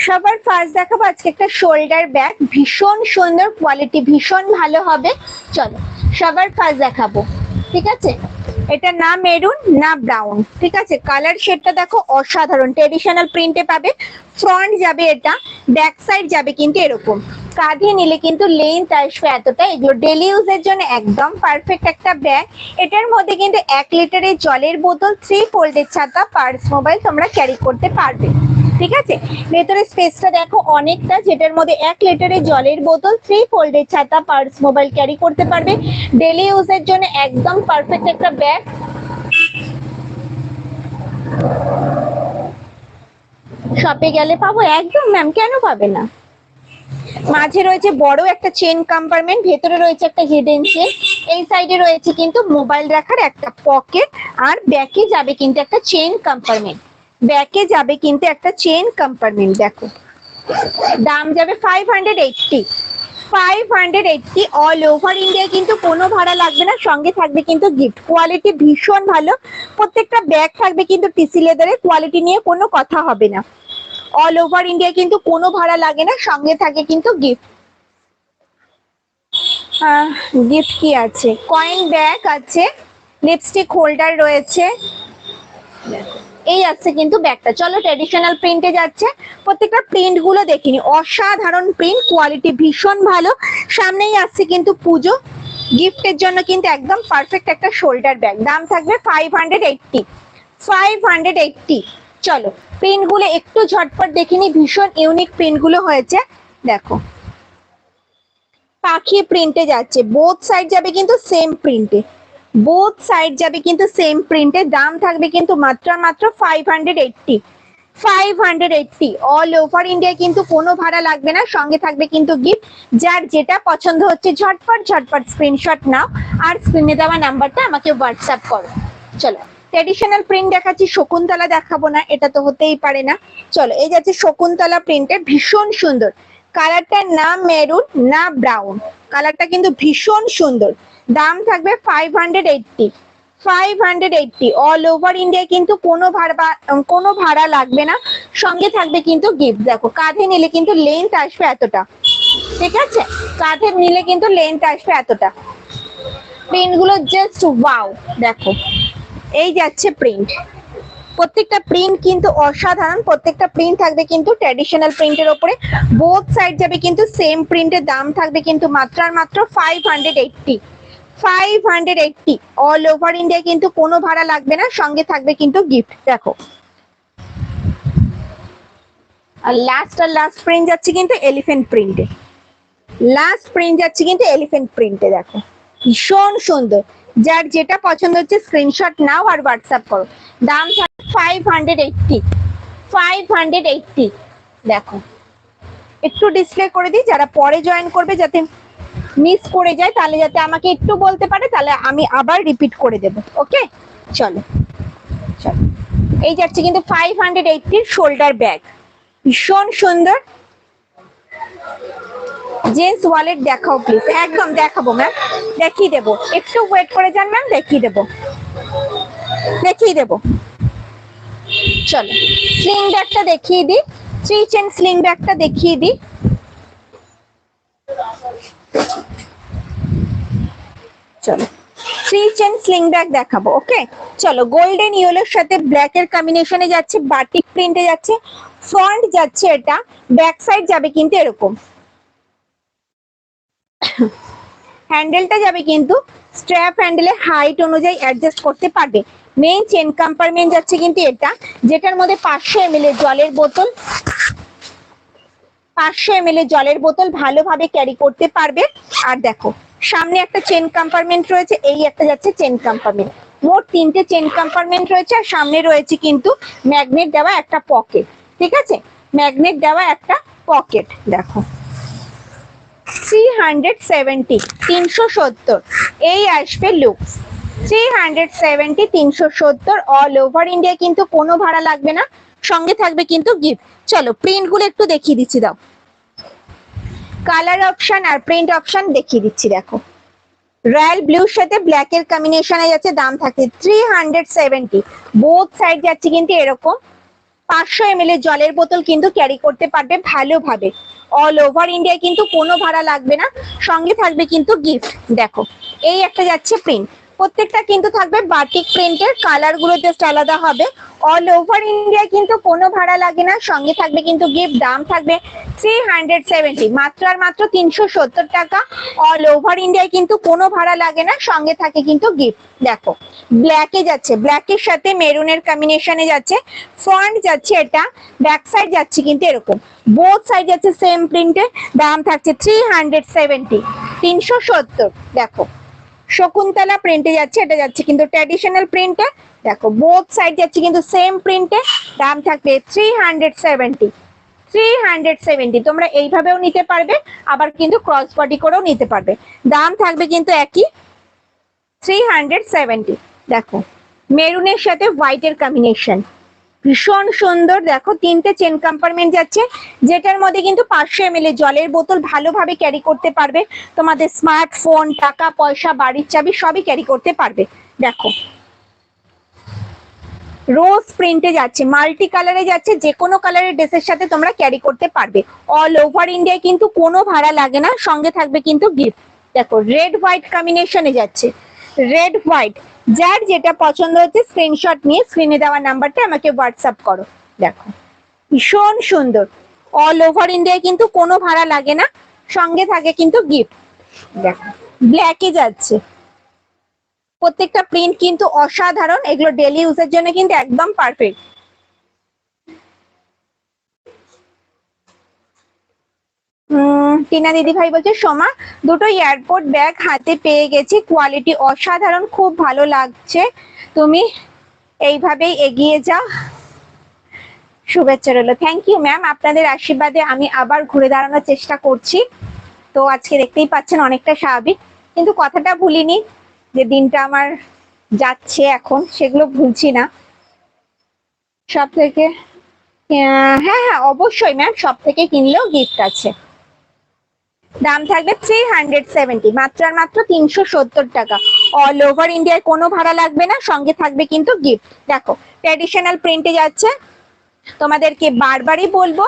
সবার ফার্স্ট দেখাবো আজকে একটা শোল্ডার ব্যাগ, ভীষণ সুন্দর কোয়ালিটি, ভীষণ ভালো হবে। চলো সবার ফার্স্ট দেখাবো, ঠিক আছে? এটা না মেরুন না ব্রাউন, ঠিক আছে? কালার শেডটা দেখো অসাধারণ, ট্রেডিশনাল প্রিন্টে পাবে। ফ্রন্ট যাবে এটা, ব্যাক সাইড যাবে কিন্তু এরকম, কাঁধে নিলে কিন্তু লেন্থ আসবে এতটা। এগুলো ডেলি ইউজের জন্য একদম পারফেক্ট একটা ব্যাগ। এটার মধ্যে কিন্তু 1 লিটারের জলের বোতল, 3 ফোল্ডের ছাতা, পার্স, মোবাইল তোমরা ক্যারি করতে পারবে, ঠিক আছে? ভেতরে স্পেসটা দেখো অনেকটা, যেটার মধ্যে 1 লিটারের জলের বোতল, 3 ফোল্ডের ছাতা, পার্স, মোবাইল ক্যারি করতে পারবে। ডেলি ইউজের জন্য একদম পারফেক্ট একটা ব্যাগ। শপে গেলে পাবো একদম ম্যাম, কেন পাবে না? মাঝে রয়েছে বড় একটা চেন কম্পার্টমেন্ট, ভেতরে রয়েছে একটা হিডেন চেন, এই সাইডে রয়েছে কিন্তু মোবাইল রাখার একটা পকেট, আর ব্যাকে যাবে কিন্তু একটা চেন কম্পার্টমেন্ট। ব্যাকে যাবে কিন্তু একটা চেন কম্পার্টমেন্ট। দেখো দাম যাবে 580, 580 অল ওভার ইন্ডিয়া, কিন্তু কোনো ভাড়া লাগবে না, সঙ্গে থাকবে কিন্তু গিফট। কোয়ালিটি ভীষণ ভালো, প্রত্যেকটা ব্যাগ থাকবে কিন্তু টিসি লেদারে, কোয়ালিটি নিয়ে কোনো কথা হবে না। অল ওভার ইন্ডিয়া কিন্তু কোনো ভাড়া লাগে না, সঙ্গে থাকে কিন্তু গিফট। গিফট কি আছে? কয়েন ব্যাগ আছে, লিপস্টিক হোল্ডার রয়েছে, এই আছে কিন্তু ব্যাগটা। চলো ট্রেডিশনাল প্রিন্টে যাচ্ছে, প্রত্যেকটা প্রিন্ট গুলো দেখিনি, অসাধারণ প্রিন্ট, কোয়ালিটি ভীষণ ভালো। সামনেই আসছে কিন্তু পুজো, গিফটের জন্য কিন্তু একদম পারফেক্ট একটা শোল্ডার ব্যাগ। দাম থাকবে 580, 580। চলো প্রিন্ট গুলো একটু ঝটপট দেখিনি, ভীষণ ইউনিক প্রিন্ট গুলো হয়েছে। দেখো পাখি প্রিন্টে যাচ্ছে, বোথ সাইড যাবে কিন্তু সেম প্রিন্টে, বোথ সাইড যাবে কিন্তু সেম প্রিন্টে। দাম থাকবে কিন্তু মাত্র 580, 580 অল ওভার ইন্ডিয়া, কিন্তু কোনো ভাড়া লাগবে না, সঙ্গে থাকবে কিন্তু গিফট। যার যেটা পছন্দ হচ্ছে ঝটপট ঝটপট স্ক্রিনশট নাও, আর স্ক্রিনে দেওয়া নাম্বারটা আমাকে হোয়াটসঅ্যাপ করো। চলো ট্রেডিশনাল প্রিন্ট দেখাচ্ছি, শকুন্তলা দেখাবো না, এটা তো হতেই পারে না। চলো এই যাচ্ছে শকুন্তলা প্রিন্টে, ভীষণ সুন্দর কালারটা, না মেরুন না ব্রাউন, কালারটা কিন্তু ভীষণ সুন্দর। দাম থাকবে 580, 580 অল ওভার ইন্ডিয়া, কিন্তু কোনো ভাড়া লাগবে না, সঙ্গে থাকবে কিন্তু গিফট। দেখো কাঁধে নিলে কিন্তু লেন্থ আসবে এতটা, ঠিক আছে? কাঁধে নিলে কিন্তু লেন্থ আসবে এতটা। প্রিন্ট গুলো জাস্ট ওয়াও, দেখো এই যাচ্ছে প্রিন্ট, প্রত্যেকটা প্রিন্ট কিন্তু অসাধারণ, প্রত্যেকটা প্রিন্ট থাকবে কিন্তু ট্র্যাডিশনাল প্রিন্টের ওপরে, বোথ সাইড যাবে কিন্তু সেম প্রিন্টের। দাম থাকবে কিন্তু মাত্র আর মাত্র 580, 580 অল ওভার ইন্ডিয়া, কিন্তু কোনো ভাড়া লাগবে না, সঙ্গে থাকবে কিন্তু গিফট। দেখো আর লাস্ট প্রিন্ট যাচ্ছে কিন্তু এলিফ্যান্ট প্রিন্টে, লাস্ট প্রিন্ট যাচ্ছে কিন্তু এলিফ্যান্ট প্রিন্টে। দেখো ভীষণ সুন্দর, যার যেটা পছন্দ হচ্ছে স্ক্রিনশট নাও আর হোয়াটসঅ্যাপ করো। দাম 580, 580। দেখো একটু ডিসপ্লে করে দিই, যারা পরে জয়েন করবে যাতে মিস করে যায়, তাহলে যাতে আমাকে একটু বলতে পারে, তাহলে আমি আবার রিপিট করে দেব। ওকে চলো চলো, এই যাচ্ছে কিন্তু 580 শোল্ডার ব্যাগ, ভীষণ সুন্দর। জেন্টস ওয়ালেট দেখাও প্লিজ। একদম দেখাবো ম্যাম, দেখিয়ে দেবো, একটু ওয়েট করে যান ম্যাম, দেখিয়ে দেবো, দেখিয়ে দেবো। চলো স্লিং ব্যাগটা দেখিয়ে দিই, 3 চেন স্লিং ব্যাগটা দেখিয়ে দিই। চলো 3 চেন স্লিং ব্যাগ দেখাবো। ওকে চলো, গোল্ডেন ইয়েলোর সাথে ব্ল্যাক এর কম্বিনেশনে যাচ্ছে, বাটিক প্রিন্টে যাচ্ছে, ফ্রন্ট যাচ্ছে এটা, ব্যাক সাইড যাবে কিন্তু এরকম, হ্যান্ডেলটা যাবে কিন্তু স্ট্র্যাপ হ্যান্ডেলে হাইট অনুযায়ী অ্যাডজাস্ট করতে পারবে। মেইন চেন কম্পার্টমেন্ট যাচ্ছে কিন্তু এটা, যেটার মধ্যে 500 ml এর জলের বোতল, 500 ml এর জলের বোতল ভালোভাবে ক্যারি করতে পারবে। আর দেখো সামনে একটা চেন কম্পার্টমেন্ট রয়েছে, এই একটা যাচ্ছে চেন কম্পার্টমেন্ট, মোট 3টে চেন কম্পার্টমেন্ট রয়েছে, আর সামনে রয়েছে কিন্তু ম্যাগনেট দেওয়া একটা পকেট, ঠিক আছে? ম্যাগনেট দেওয়া একটা পকেট। দেখো 370, 370 এই আসবে লুকস, 370, 370 অল ওভার ইন্ডিয়া, কিন্তু কোনো ভাড়া লাগবে না, সঙ্গে থাকবে কিন্তু গিফট। চলো প্রিন্ট গুলো একটু দেখিয়ে দিচ্ছি, দাও কালার অপশন আর প্রিন্ট অপশন দেখিয়ে দিচ্ছি। দেখো রয়্যাল ব্লুর সাথে ব্ল্যাক এর কম্বিনেশনে যাচ্ছে, দাম থাকে 370, বোথ সাইড যাচ্ছে কিন্তু এরকম, 500 ml এর জলের বোতল কিন্তু ক্যারি করতে পারবে ভালোভাবে। অল ওভার ইন্ডিয়ায় কিন্তু কোনো ভাড়া লাগবে না, সঙ্গে থাকবে কিন্তু গিফট। দেখো এই একটা যাচ্ছে প্রিন্ট, প্রত্যেকটা কিন্তু থাকবে বাটিক প্রিন্টের, কালার গুলো জাস্ট আলাদা হবে। অল ওভার ইন্ডিয়ায় কিন্তু কোনো ভাড়া লাগে না, সঙ্গে থাকবে কিন্তু গিফট। দাম থাকবে 370, মাত্র আর মাত্র 370 টাকা। অল ওভার ইন্ডিয়ায় কিন্তু কোনো ভাড়া লাগে না, সঙ্গে থাকে কিন্তু গিফট। দেখো ব্ল্যাকে যাচ্ছে, ব্ল্যাকের সাথে মেরুনের কম্বিনেশনে যাচ্ছে, ফ্রন্ট যাচ্ছে এটা, ব্যাক সাইড যাচ্ছে কিন্তু এরকম, বোথ সাইড যাচ্ছে সেম প্রিন্টে। দাম থাকছে 370, 370। দেখো শকুন্তলা প্রিন্টে যাচ্ছে, এটা যাচ্ছে কিন্তু ট্র্যাডিশনাল প্রিন্টে। দেখো বোথ সাইড যাচ্ছে কিন্তু সেম প্রিন্টে। দাম থাকবে 370, 370। তোমরা এইভাবেও নিতে পারবে, আবার কিন্তু ক্রস বডি করেও নিতে পারবে। দাম থাকবে কিন্তু একই, 370। দেখো মেরুনের সাথে হোয়াইটের কম্বিনেশন, ভীষণ সুন্দর। দেখো তিনটে চেন কম্পার্টমেন্ট যাচ্ছে, যেটার মধ্যে কিন্তু 500 ml জলের বোতল ভালোভাবে ক্যারি করতে পারবে। তোমাদের স্মার্টফোন, টাকা পয়সা, বাড়ির চাবি সবই ক্যারি করতে পারবে। দেখো রোজ প্রিন্টে যাচ্ছে, মাল্টি কালারে যাচ্ছে, যে কোনো কালারের ড্রেসের সাথে তোমরা ক্যারি করতে পারবে। অল ওভার ইন্ডিয়ায় কিন্তু কোনো ভাড়া লাগে না, সঙ্গে থাকবে কিন্তু গিফট। দেখো রেড হোয়াইট কম্বিনেশনে যাচ্ছে, রেড হোয়াইট। যার যেটা পছন্দ হচ্ছে স্ক্রিনশট নিয়ে স্ক্রিনে দেওয়া নাম্বারটা আমাকে হোয়াটসঅ্যাপ করো। দেখো ভীষণ সুন্দর, অল ওভার ইন্ডিয়ায় কিন্তু কোনো ভাড়া লাগে না, সঙ্গে থাকে কিন্তু গিফট। দেখো ব্ল্যাকে যাচ্ছে, প্রত্যেকটা প্রিন্ট কিন্তু অসাধারণ, এগুলো ডেলি ইউজের জন্য কিন্তু একদম পারফেক্ট। টিনা দিদি ভাই বলছে সোমা দুটো এয়ারপোর্ট ব্যাগ হাতে পেয়ে গেছি, কোয়ালিটি অসাধারণ, খুব ভালো লাগছে, তুমি এইভাবেই এগিয়ে যাও, শুভেচ্ছা রইল। থ্যাংক ইউ ম্যাম, আপনাদের আশীর্বাদে আমি আবার ঘুরে দাঁড়ানোর চেষ্টা করছি। তো আজকে দেখতেই পাচ্ছেন অনেকটা স্বাভাবিক, কিন্তু কথাটা ভুলিনি যে দিনটা আমার যাচ্ছে এখন, সেগুলো ভুলছি না। সব থেকে হ্যাঁ হ্যাঁ অবশ্যই ম্যাম, সব থেকে কিনলেও গিফট আছে। দাম থাকবে 370, মাত্র আর মাত্র 370 টাকা। অল ওভার ইন্ডিয়ায় কোনো ভাড়া লাগবে না, সঙ্গে থাকবে কিন্তু গিফট। দেখো ট্র্যাডিশনাল প্রিন্টে যাচ্ছে, তোমাদেরকে বারবারই বলবো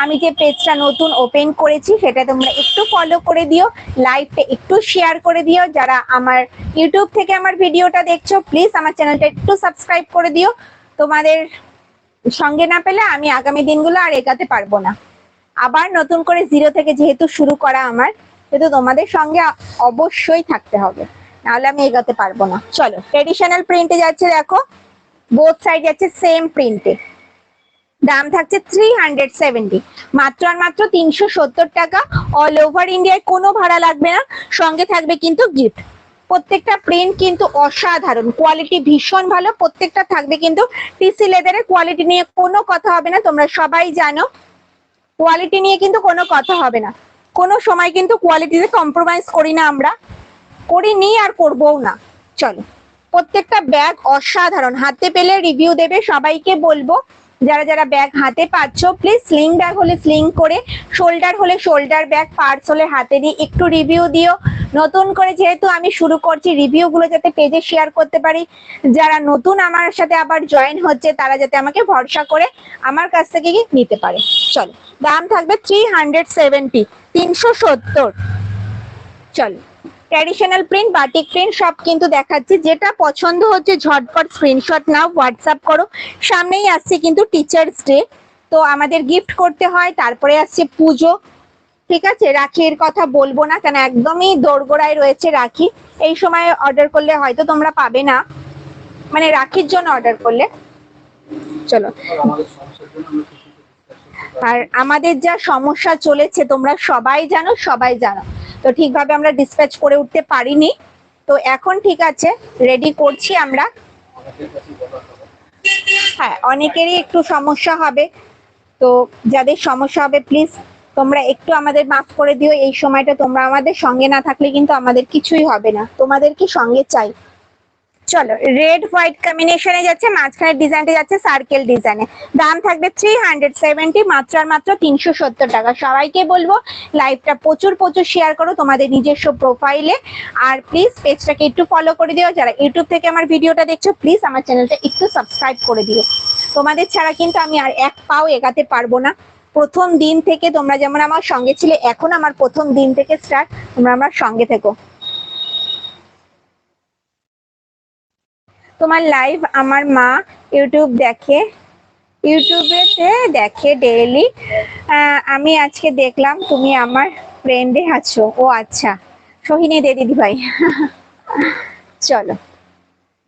আমি যে পেজটা নতুন ওপেন করেছি সেটা তোমরা একটু ফলো করে দিও, লাইভটা একটু শেয়ার করে দিও। যারা আমার ইউটিউব থেকে আমার ভিডিওটা দেখছো প্লিজ আমার চ্যানেলটা একটু সাবস্ক্রাইব করে দিও। তোমাদের সঙ্গে না পেলে আমি আগামী দিনগুলো আর এগাতে পারবো না। আবার নতুন করে জিরো থেকে যেহেতু শুরু করা আমার, কিন্তু তোমাদের সঙ্গে অবশ্যই থাকতে হবে, নাহলে আমি এগাতে পারবো না। চলো ট্রেডিশনাল প্রিন্টে যাচ্ছে, দেখো বোথ সাইড যাচ্ছে সেম প্রিন্টে। দাম থাকছে 370, মাত্র আর মাত্র 370 টাকা। অল ওভার ইন্ডিয়ায় কোনো ভাড়া লাগবে না, সঙ্গে থাকবে কিন্তু গিফট। প্রত্যেকটা প্রিন্ট কিন্তু অসাধারণ, কোয়ালিটি ভীষণ ভালো, প্রত্যেকটা থাকবে কিন্তু টিসি লেদারের। কোয়ালিটি নিয়ে কোনো কথা হবে না, তোমরা সবাই জানো কোয়ালিটি নিয়ে কিন্তু কোনো কথা হবে না, কোনো সময় কিন্তু কোয়ালিটিতে কম্প্রোমাইজ করি না আমরা, করিনি আর করবও না। চলো প্রত্যেকটা ব্যাগ অসাধারণ, হাতে পেলে রিভিউ দেবে, সবাইকে বলবো যারা যারা ব্যাগ হাতে পাচ্ছ প্লিজ স্লিং ব্যাগ হলে স্লিং করে, শোল্ডার হলে শোল্ডার ব্যাগ, পার্স হলে হাতে দিয়ে একটু রিভিউ দিও। নতুন করে যেহেতু আমি শুরু করছি, রিভিউ গুলো যাতে পেজে শেয়ার করতে পারি, যারা নতুন আমার সাথে আবার জয়েন হচ্ছে তারা যাতে আমাকে ভরসা করে আমার কাছ থেকে নিতে পারে। চলো দাম থাকবে 370, 370। চলো ট্র্যাডিশনাল প্রিন্ট, বাটিক প্রিন্ট সব কিন্তু দেখাচ্ছি, যেটা পছন্দ হচ্ছে ঝটপট স্ক্রিনশট নাও, হোয়াটসঅ্যাপ করো। সামনেই আসছে কিন্তু টিচার্স ডে, তো আমাদের গিফট করতে হয়, তারপরে আসছে পুজো, ঠিক আছে। রাখির কথা বলবো না, কেন একদমই দোরগোড়ায় রয়েছে রাখি, এই সময় অর্ডার করলে হয়তো তোমরা পাবে না, মানে রাখির জন্য অর্ডার করলে। চলো আর আমাদের যা সমস্যা চলেছে তোমরা সবাই জানো, সবাই জানো, তো ঠিকভাবে আমরা ডিসপ্যাচ করে উঠতে পারিনি, তো এখন ঠিক আছে রেডি করছি আমরা। হ্যাঁ অনেকেরই একটু সমস্যা হবে, তো যাদের সমস্যা হবে প্লিজ তোমরা একটু আমাদের মাফ করে দিও। এই সময়টা তোমরা আমাদের সঙ্গে না থাকলে কিন্তু আমাদের কিছুই হবে না, তোমাদেরকে সঙ্গে চাই। চলো রেড হোয়াইট কম্বিনেশনে যাচ্ছে, মাঝখানে ডিজাইনটা যাচ্ছে সার্কেল ডিজাইনে। দাম থাকবে 370, মাত্র আর মাত্র 370 টাকা। সবাইকে বলবো লাইভটা প্রচুর প্রচুর শেয়ার করো তোমাদের নিজস্ব প্রোফাইলে, আর প্লিজ পেজটাকে একটু ফলো করে দিও। যারা ইউটিউব থেকে আমার ভিডিওটা দেখছো প্লিজ আমার চ্যানেলটা একটু সাবস্ক্রাইব করে দিও। তোমাদের ছাড়া কিন্তু আমি আর এক পাও এগাতে পারবো না। প্রথম দিন থেকে তোমরা যেমন আমার সঙ্গে ছিলে, এখন আমার প্রথম দিন থেকে স্টার্ট, তোমরা আমার সঙ্গে থেকো। তোমার লাইভ আমার মা ইউটিউব দেখে, ইউটিউবেতে দেখে ডেইলি। আমি আজকে দেখলাম তুমি আমার ফ্রেন্ডে আছো। ও আচ্ছা, সোহিনী দে দিদি ভাই। চলো,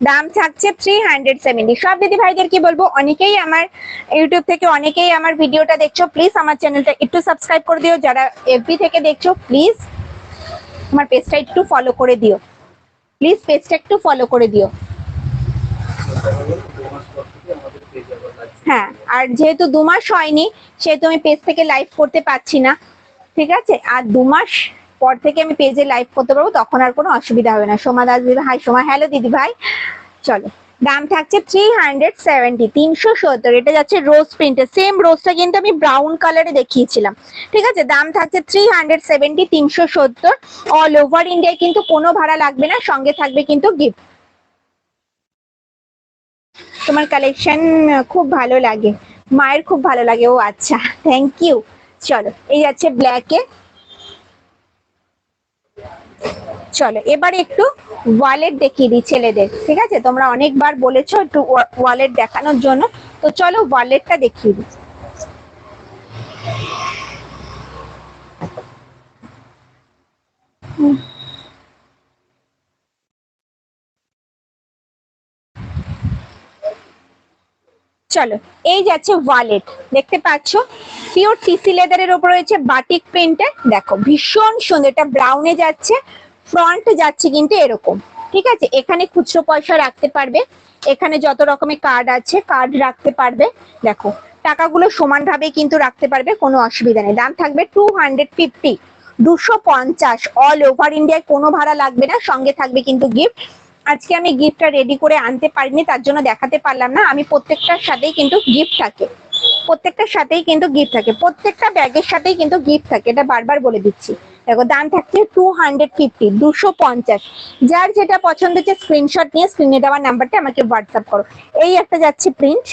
দাম থাকছে 370। সব দিদি ভাইদের কি বলবো, অনেকেই আমার ইউটিউব থেকে অনেকেই আমার ভিডিওটা দেখছো, প্লিজ আমার চ্যানেলটা একটু সাবস্ক্রাইব করে দিও। যারা এফবি থেকে দেখছো প্লিজ আমার পেজটা একটু ফলো করে দিও, প্লিজ পেজটা একটু ফলো করে দিও। হ্যাঁ, আর যেহেতু 2 মাস হয়নি সেহেতু আমি পেজ থেকে লাইভ করতে পারছি না, ঠিক আছে? আর 2 মাস পর থেকে আমি পেজে লাইভ করতে পারবো, তখন আর কোনো অসুবিধা হবে না। সোমা দাস দিদি, হাই সোমা। হ্যালো দিদি ভাই। চলো, দাম থাকছে 370, 370। এটা যাচ্ছে রোজ প্রিন্টের, সেম রোজটা কিন্তু আমি ব্রাউন কালারে দেখিয়েছিলাম, ঠিক আছে? দাম থাকছে 370, 370। অল ওভার ইন্ডিয়ায় কিন্তু কোনো ভাড়া লাগবে না, সঙ্গে থাকবে কিন্তু গিফট। তোমার কালেকশন খুব ভালো লাগে, মায়ের খুব ভালো লাগে। ও আচ্ছা, থ্যাংক ইউ। চলো, এই যাচ্ছে ব্ল্যাকে। চলো এবার একটু ওয়ালেট দেখিয়ে দিই ছেলেদের, ঠিক আছে? তোমরা অনেকবার বলেছো একটু ওয়ালেট দেখানোর জন্য, তো চলো ওয়ালেটটা দেখিয়ে দিই। চলো, এই যাচ্ছে ওয়ালেট, দেখতে পাচ্ছ পিওর টিসি লেদারের উপর রয়েছে বাটিক প্রিন্টে। দেখো ভীষণ সুন্দর, এটা ব্রাউনে যাচ্ছে, ফ্রন্ট যাচ্ছে কিন্তু এরকম, ঠিক আছে? এখানে খুচরো পয়সা রাখতে পারবে, এখানে যত রকমের কার্ড আছে কার্ড রাখতে পারবে। দেখো টাকাগুলো সমানভাবে কিন্তু রাখতে পারবে, কোনো অসুবিধা নেই। দাম থাকবে 250, 250। অল ওভার ইন্ডিয়ায় কোনো ভাড়া লাগবে না, সঙ্গে থাকবে কিন্তু গিফট। আজকে আমি গিফটটা রেডি করে আনতে পারিনি, তার জন্য দেখাতে পারলাম না। আমি প্রত্যেকটার সাথেই কিন্তু গিফট থাকে, প্রত্যেকটার সাথেই কিন্তু গিফট থাকে, প্রত্যেকটা ব্যাগের সাথেই কিন্তু গিফট থাকে, এটা বারবার বলে দিচ্ছি। দেখো দাম থাকছে 250, 250। যার যেটা পছন্দ হচ্ছে স্ক্রিনশট নিয়ে স্ক্রিনে দেওয়া নাম্বারটা আমাকে হোয়াটসঅ্যাপ করো। এই একটা যাচ্ছে প্রিন্ট,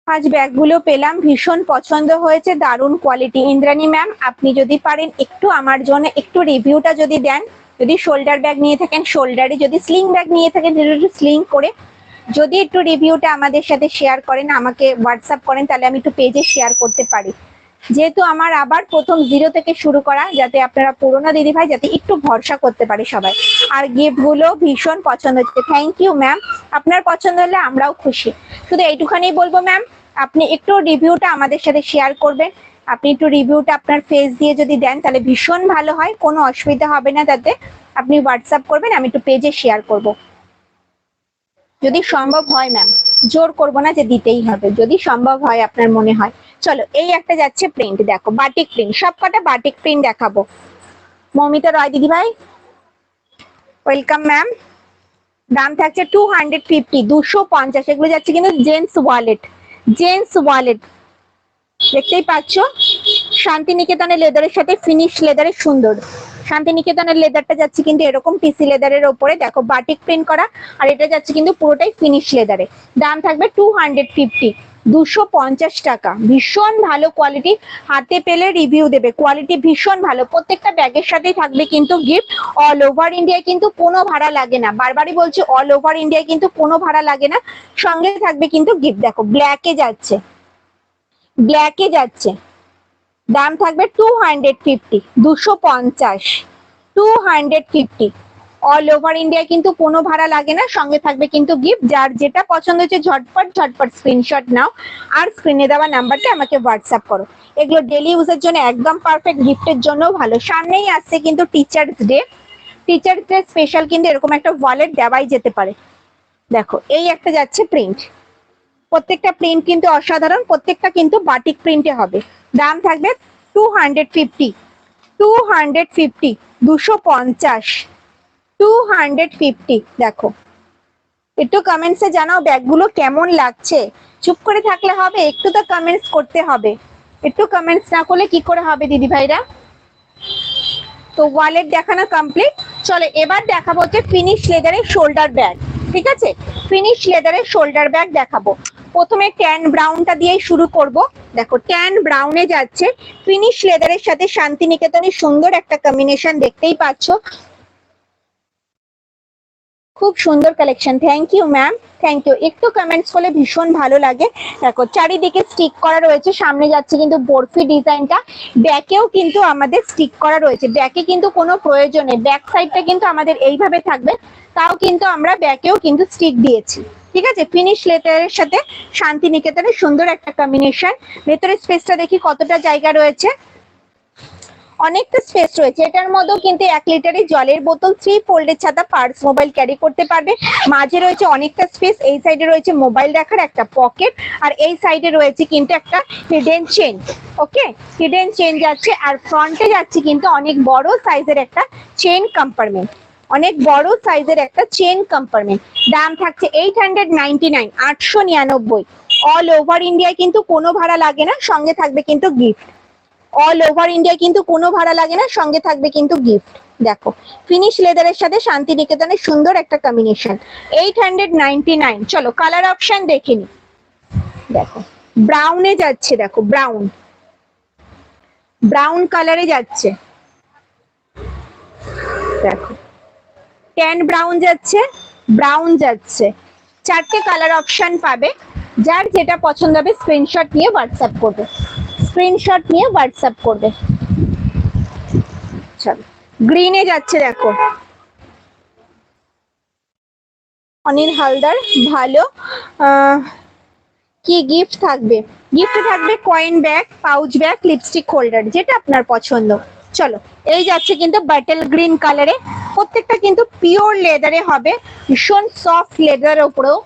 আজ ব্যাগগুলো পেলাম, ভীষণ পছন্দ হয়েছে, দারুণ কোয়ালিটি। ইন্দ্রাণী ম্যাম, আপনি যদি পারেন একটু আমার জন্য একটু রিভিউটা যদি দেন, যদি শোল্ডার ব্যাগ নিয়ে থাকেন শোল্ডারে, যদি স্লিং ব্যাগ নিয়ে থাকেন একটু স্লিং করে যদি একটু রিভিউটা আমাদের সাথে শেয়ার করেন, আমাকে হোয়াটসঅ্যাপ করেন, তাহলে আমি একটু পেজে শেয়ার করতে পারি। যেহেতু আমার আবার প্রথম 0 থেকে শুরু করা, যাতে আপনারা পুরোনো দিদি ভাই যাতে একটু ভরসা করতে পারে সবাই। আর গিফট গুলো ভীষণ পছন্দ হচ্ছে, থ্যাংক ইউ ম্যাম। আপনার পছন্দ হলে আমরাও খুশি। শুধু এইটুখানি বলবো ম্যাম, আপনি একটু রিভিউটা আমাদের সাথে শেয়ার করবেন। আপনি একটু রিভিউটা আপনার ফেস দিয়ে যদি দেন তাহলে ভীষণ ভালো হয়, কোনো অসুবিধা হবে না। তাতে আপনি হোয়াটসঅ্যাপ করবেন, আমি একটু পেজে শেয়ার করব যদি সম্ভব হয় ম্যাম। জোর করবো না যে দিতেই হবে, যদি সম্ভব হয় আপনার মনে হয়। চলো, এই একটা যাচ্ছে প্রিন্ট, দেখো বাটিক প্রিন্ট, সব কটা বাটিক প্রিন্ট দেখাবো। মৌমিতা রয় দিদি ভাই, ওয়েলকাম ম্যাম। দাম থাকছে 250, 250। এগুলো যাচ্ছে কিন্তু জেন্টস ওয়ালেট, জেন্টস ওয়ালেট দেখতেই পাচ্ছ। শান্তিনিকেতনের লেদারের সাথে ফিনিশ লেদারের সুন্দর, শান্তিনিকেতনের লেদারটা যাচ্ছে কিন্তু এরকম টিসি লেদারের ওপরে, দেখো বাটিক প্রিন্ট করা। আর এটা যাচ্ছে কিন্তু পুরোটাই ফিনিশ লেদারে। দাম থাকবে 250, 250 টাকা। ভীষণ ভালো কোয়ালিটি, হাতে পেলে রিভিউ দেবে, কোয়ালিটি ভীষণ ভালো। প্রত্যেকটা ব্যাগের সাথেই থাকবে কিন্তু গিফট। অল ওভার ইন্ডিয়ায় কিন্তু কোনো ভাড়া লাগে না, বারবারই বলছি অল ওভার ইন্ডিয়ায় কিন্তু কোনো ভাড়া লাগে না, সঙ্গে থাকবে কিন্তু গিফট। দেখো ব্ল্যাকে যাচ্ছে, ব্ল্যাকে যাচ্ছে, দাম থাকবে 250, 250, 250। অল ওভার ইন্ডিয়া কিন্তু কোনো ভাড়া লাগে না, সঙ্গে থাকবে কিন্তু গিফট। যার যেটা পছন্দ হচ্ছে ঝটপট ঝটপট স্ক্রিনশট নাও, আর স্ক্রিনে দেওয়া নাম্বারটা আমাকে হোয়াটসঅ্যাপ করো। এগুলো ডেলি ইউজের জন্য একদম পারফেক্ট, গিফটের জন্য ভালো। সামনেই আসছে কিন্তু teachers day, teachers day special কিন্তু এরকম একটা ওয়ালেট দেওয়াই যেতে পারে। দেখো এই একটা যাচ্ছে প্রিন্ট, প্রত্যেকটা প্রিন্ট কিন্তু অসাধারণ, প্রত্যেকটা কিন্তু বাটিক প্রিন্টে হবে। দাম থাকবে 250, 250, 250, 250। দেখো একটু কমেন্টসে জানাও ব্যাগগুলো কেমন লাগছে। চুপ করে থাকলে হবে, একটু তো কমেন্টস করতে হবে। একটু কমেন্টস না করলে কি করে হবে দিদি ভাইরা। তো ওয়ালেট দেখানো কমপ্লিট। চলো এবার দেখাবো হচ্ছে ফিনিশ লেদারের শোল্ডার ব্যাগ। ঠিক আছে, ফিনিশ লেদারের শোল্ডার ব্যাগ দেখাবো। প্রথমে ট্যান ব্রাউনটা দিয়েই শুরু করব। দেখো ট্যান ব্রাউনে যাচ্ছে, ফিনিশ লেদারের সাথে শান্তিনিকেতনের সুন্দর একটা কম্বিনেশন দেখতেই পাচ্ছ। খুব সুন্দর collection, thank you ma'am, thank you. একটু কমেন্টস করলে ভীষণ ভালো লাগে। দেখো চারিদিকে স্টিক করা রয়েছে, সামনে যাচ্ছে কিন্তু বরফি ডিজাইনটা, ব্যাকেও কিন্তু আমাদের স্টিক করা রয়েছে। ব্যাকে কিন্তু কোনো প্রয়োজন নেই, ব্যাক সাইডটা কিন্তু আমাদের এইভাবে থাকবে, তাও কিন্তু আমরা ব্যাকেও কিন্তু স্টিক দিয়েছি। ঠিক আছে, ফিনিশ লেদারের সাথে শান্তিনিকেতনের সুন্দর একটা কম্বিনেশন। ভেতরে স্পেসটা দেখি কতটা জায়গা রয়েছে, অনেকটা স্পেস রয়েছে। এটার মধ্যেও কিন্তু 1 লিটারের জলের বোতল, 3 ফোল্ডের ছাতা, পার্স, মোবাইল ক্যারি করতে পারবে। মাঝে রয়েছে অনেকটা স্পেস, এই সাইডে রয়েছে মোবাইল রাখার একটা পকেট, আর এই সাইডে রয়েছে কিন্তু একটা হিডেন চেন। ওকে, হিডেন চেন যাচ্ছে, আর ফ্রন্টে যাচ্ছে কিন্তু অনেক বড় সাইজের একটা চেন কম্পার্টমেন্ট, অনেক বড় সাইজের একটা চেন কম্পার্টমেন্ট। দাম থাকছে 899, 899। অল ওভার ইন্ডিয়ায় কিন্তু কোনো ভাড়া লাগে না, সঙ্গে থাকবে কিন্তু গিফট। অল ওভার ইন্ডিয়া কিন্তু কোনো ভাড়া লাগে না, সঙ্গে থাকবে কিন্তু গিফট। দেখো ফিনিশ লেদারের সাথে শান্তিনিকেতনের সুন্দর একটা কম্বিনেশন, 899। চলো কালার অপশন দেখে নি। দেখো ব্রাউনে যাচ্ছে, দেখো ব্রাউন, ব্রাউন কালারে যাচ্ছে। দেখো ট্যান ব্রাউন যাচ্ছে, ব্রাউন যাচ্ছে, 4টে কালার অপশন পাবে। যার যেটা পছন্দ হবে স্ক্রিনশট নিয়ে হোয়াটসঅ্যাপ করবে, স্ক্রিনশট নিয়ে হোয়াটসঅ্যাপ করবে। চলো গ্রিনে যাচ্ছে, দেখো অনিল হালদার, ভালো। কি গিফট থাকবে? গিফটে থাকবে coin bag, pouch bag, lipstick holder, যেটা আপনার পছন্দ। চলো এই যাচ্ছে কিন্তু বাটল গ্রিন কালারে, প্রত্যেকটা কিন্তু পিওর লেদারে হবে, ভীষণ সফট লেদারের উপরেও,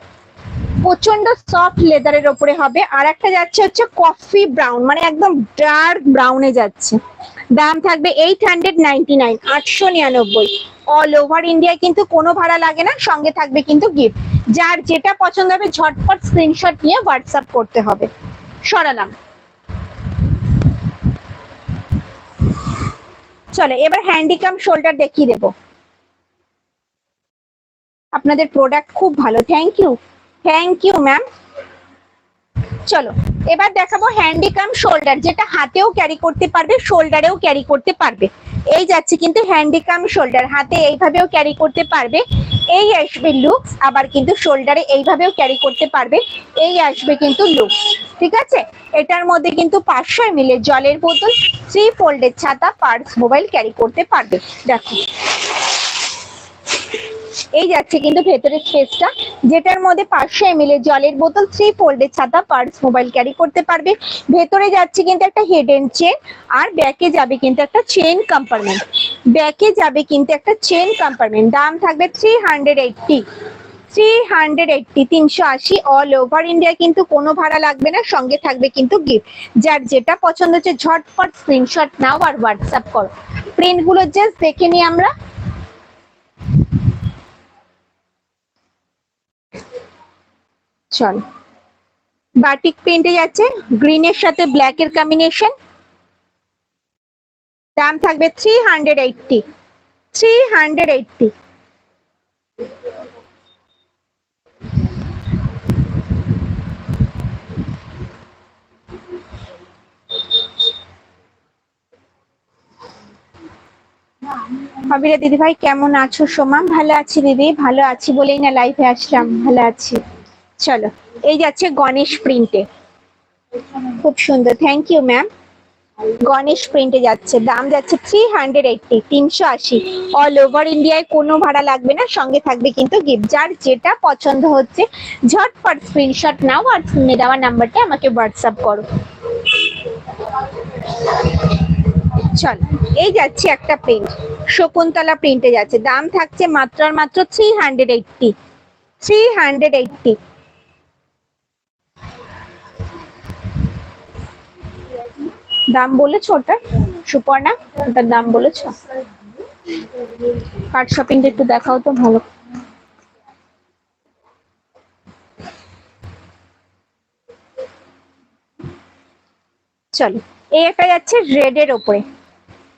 প্রচন্ড সফট লেদারের উপরে হবে। আর একটা যাচ্ছে হচ্ছে কফি ব্রাউন, মানে একদম ডার্ক ব্রাউনে যাচ্ছে। দাম থাকবে 899, 899। অল ওভার ইন্ডিয়া কিন্তু কোনো ভাড়া লাগে না, সঙ্গে থাকবে কিন্তু গিফট। যার যেটা পছন্দ হবে ঝটপট স্ক্রিনশট নিয়ে হোয়াটসঅ্যাপ করতে হবে। সরালাম। চলো এবার হ্যান্ডিকাম শোল্ডার দেখিয়ে দেবো। আপনাদের প্রোডাক্ট খুব ভালো, thank you, thank you ma'am. চলো এবার দেখাবো হ্যান্ডিকাম শোল্ডার, যেটা হাতেও ক্যারি করতে পারবে, শোল্ডারেও ক্যারি করতে পারবে। এই যাচ্ছে কিন্তু হ্যান্ডিকাম শোল্ডার, হাতে এইভাবেও ক্যারি করতে পারবে, এই আসবে লুকস, আবার কিন্তু শোল্ডারে এইভাবেও ক্যারি করতে পারবে, এই আসবে কিন্তু লুকস। ঠিক আছে, এটার মধ্যে কিন্তু 500 ml জলের বোতল, 3 ফোল্ডের ছাতা, পার্স, মোবাইল ক্যারি করতে পারবে। দেখো এই যাচ্ছে কিন্তু ভেতরের স্পেসটা, যেটার মধ্যে 500 ml জলের বোতল, 3 ফোল্ডের ছাতা, পার্স, মোবাইল ক্যারি করতে পারবে। ভেতরে যাচ্ছে কিন্তু একটা হিডেন চেন, আর ব্যাকে যাবে কিন্তু একটা চেন কম্পার্টমেন্ট, ব্যাকে যাবে কিন্তু একটা চেন কম্পার্টমেন্ট। দাম থাকবে 380, 380, 380। অল ওভার ইন্ডিয়া কিন্তু কোনো ভাড়া লাগবে না, সঙ্গে থাকবে কিন্তু গিফট। যার যেটা পছন্দ হচ্ছে ঝটপট স্ক্রিনশট নাও আর হোয়াটসঅ্যাপ করো। প্রিন্ট গুলো জাস্ট দেখে নিই আমরা। চল বাটিক প্রিন্টে যাচ্ছে, গ্রিনের সাথে ব্ল্যাক এর কম্বিনেশন। দাম থাকবে 380, 380। ভাবিরা দিদি ভাই কেমন আছো? সোমা ভালো আছি দিদি, ভালো আছি বলেই না লাইভে আসলাম, ভালো আছি। চলো এই যাচ্ছে গণেশ প্রিন্টে, খুব সুন্দর, থ্যাংক ইউ ম্যাম। গণেশ প্রিন্টে যাচ্ছে, দাম যাচ্ছে 380, 380। অল ওভার ইন্ডিয়ায় কোনো ভাড়া লাগবে না, সঙ্গে থাকবে কিন্তু গিফট। যার যেটা পছন্দ হচ্ছে ঝটপট স্ক্রিনশট নাও আর ফোনে দেওয়া নাম্বারটা আমাকে হোয়াটসঅ্যাপ করো। চল এই যাচ্ছে একটা প্রিন্ট, শকুন্তলা প্রিন্টে যাচ্ছে, দাম থাকছে মাত্র আর মাত্র 380, 380। দাম বলেছো ওটার সুপর্ণা, ওটার দাম বলেছো? কার্ড শপিংটা একটু দেখাও তো ভালো। চলো এই একটা যাচ্ছে রেড এর ওপরে,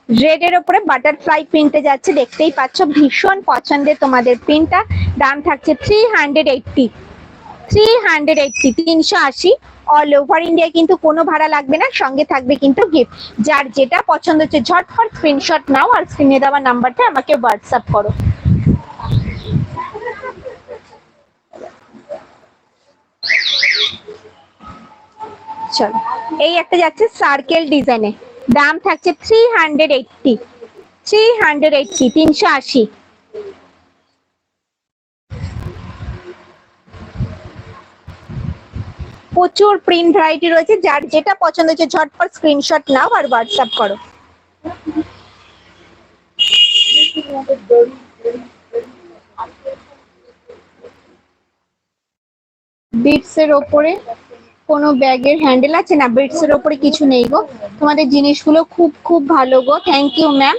রেড এর ওপরে বাটারফ্লাই প্রিন্টে যাচ্ছে, দেখতেই পাচ্ছ ভীষণ পছন্দের তোমাদের প্রিন্টটা। দাম থাকছে 380, 380, 380। অল ওভার ইন্ডিয়া কিন্তু কোনো ভাড়া লাগবে না, সঙ্গে থাকবে কিন্তু গিফট। যার যেটা পছন্দ হচ্ছে ঝটপট স্ক্রিনশট নাও আর স্ক্রিনে দেওয়া নাম্বারটা আমাকে হোয়াটসঅ্যাপ করো। চলো এই একটা যাচ্ছে সার্কেল ডিজাইনে, দাম থাকছে 380, 380, 380। প্রচুর প্রিন্ট ভ্যারাইটি রয়েছে, যার যেটা পছন্দ হচ্ছে ঝটপট স্ক্রিনশট নাও আর হোয়াটসঅ্যাপ করো। বিটস এর ওপরে কোনো ব্যাগের হ্যান্ডেল আছে না? বিটস এর ওপরে কিছু নেই গো, তোমাদের জিনিসগুলো খুব খুব ভালো গো। থ্যাংক ইউ ম্যাম,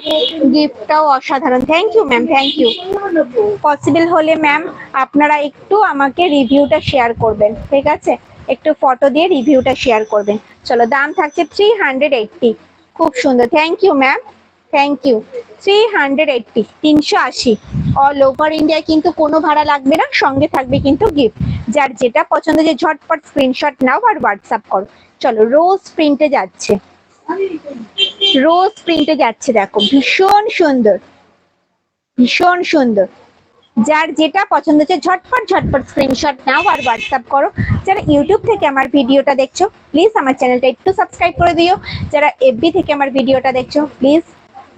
গিফটটাও অসাধারণ। Thank you ma'am, thank you. Possible হলে ম্যাম আপনারা একটু আমাকে রিভিউটা শেয়ার করবেন, ঠিক আছে? একটু ফটো দিয়ে রিভিউটা শেয়ার করবেন। চলো দাম থাকছে 380, খুব সুন্দর। Thank you ma'am, thank you. 380, 380। All over India কিন্তু কোনো ভাড়া লাগবে না, সঙ্গে থাকবে কিন্তু গিফট। যার যেটা পছন্দ যে ঝটপট স্ক্রিনশট নাও আর হোয়াটসঅ্যাপ করো। চলো রোজ প্রিন্টে যাচ্ছে, রোজ প্রিন্টে যাচ্ছে, দেখো ভীষণ সুন্দর, ভীষণ সুন্দর। যার যেটা পছন্দ হচ্ছে ঝটপট ঝটপট স্ক্রিনশট নাও আর হোয়াটসঅ্যাপ করো। যারা ইউটিউব থেকে আমার ভিডিওটা দেখছো প্লিজ আমার চ্যানেলটা একটু সাবস্ক্রাইব করে দিও। যারা এফবি থেকে আমার ভিডিওটা দেখছো প্লিজ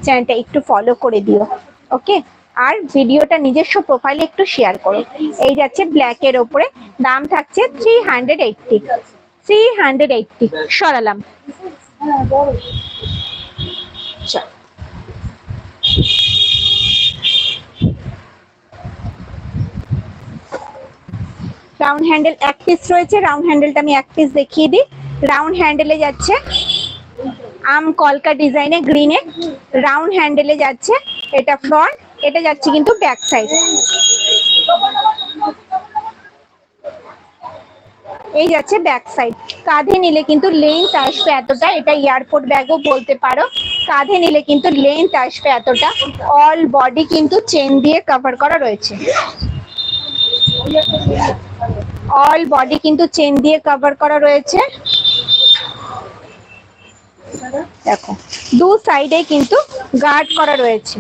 চ্যানেলটা একটু ফলো করে দিও, ওকে? আর ভিডিওটা নিজস্ব প্রোফাইলে একটু শেয়ার করো। এই যাচ্ছে ব্ল্যাক এর ওপরে, দাম থাকছে 380, 380। সরালাম। চল রাউন্ড হ্যান্ডেল এক পিস রয়েছে, রাউন্ড হ্যান্ডেলটা আমি এক পিস দেখিয়ে দিই। রাউন্ড হ্যান্ডেলে যাচ্ছে আম কলকা ডিজাইনে গ্রিনে, রাউন্ড হ্যান্ডেলে যাচ্ছে, এটা ফ্রন্ট, এটা যাচ্ছে কিন্তু ব্যাক সাইড। এই যাচ্ছে ব্যাক সাইড। কাঁধে নিলে কিন্তু লেন্থ আসবে এতটা, এটা এয়ারপোর্ট ব্যাগও বলতে পারো। কাঁধে নিলে কিন্তু লেন্থ আসবে এতটা। অল বডি কিন্তু চেন দিয়ে কভার করা রয়েছে, অল বডি কিন্তু চেন দিয়ে কভার করা রয়েছে। দেখো দু সাইডে কিন্তু গার্ড করা রয়েছে,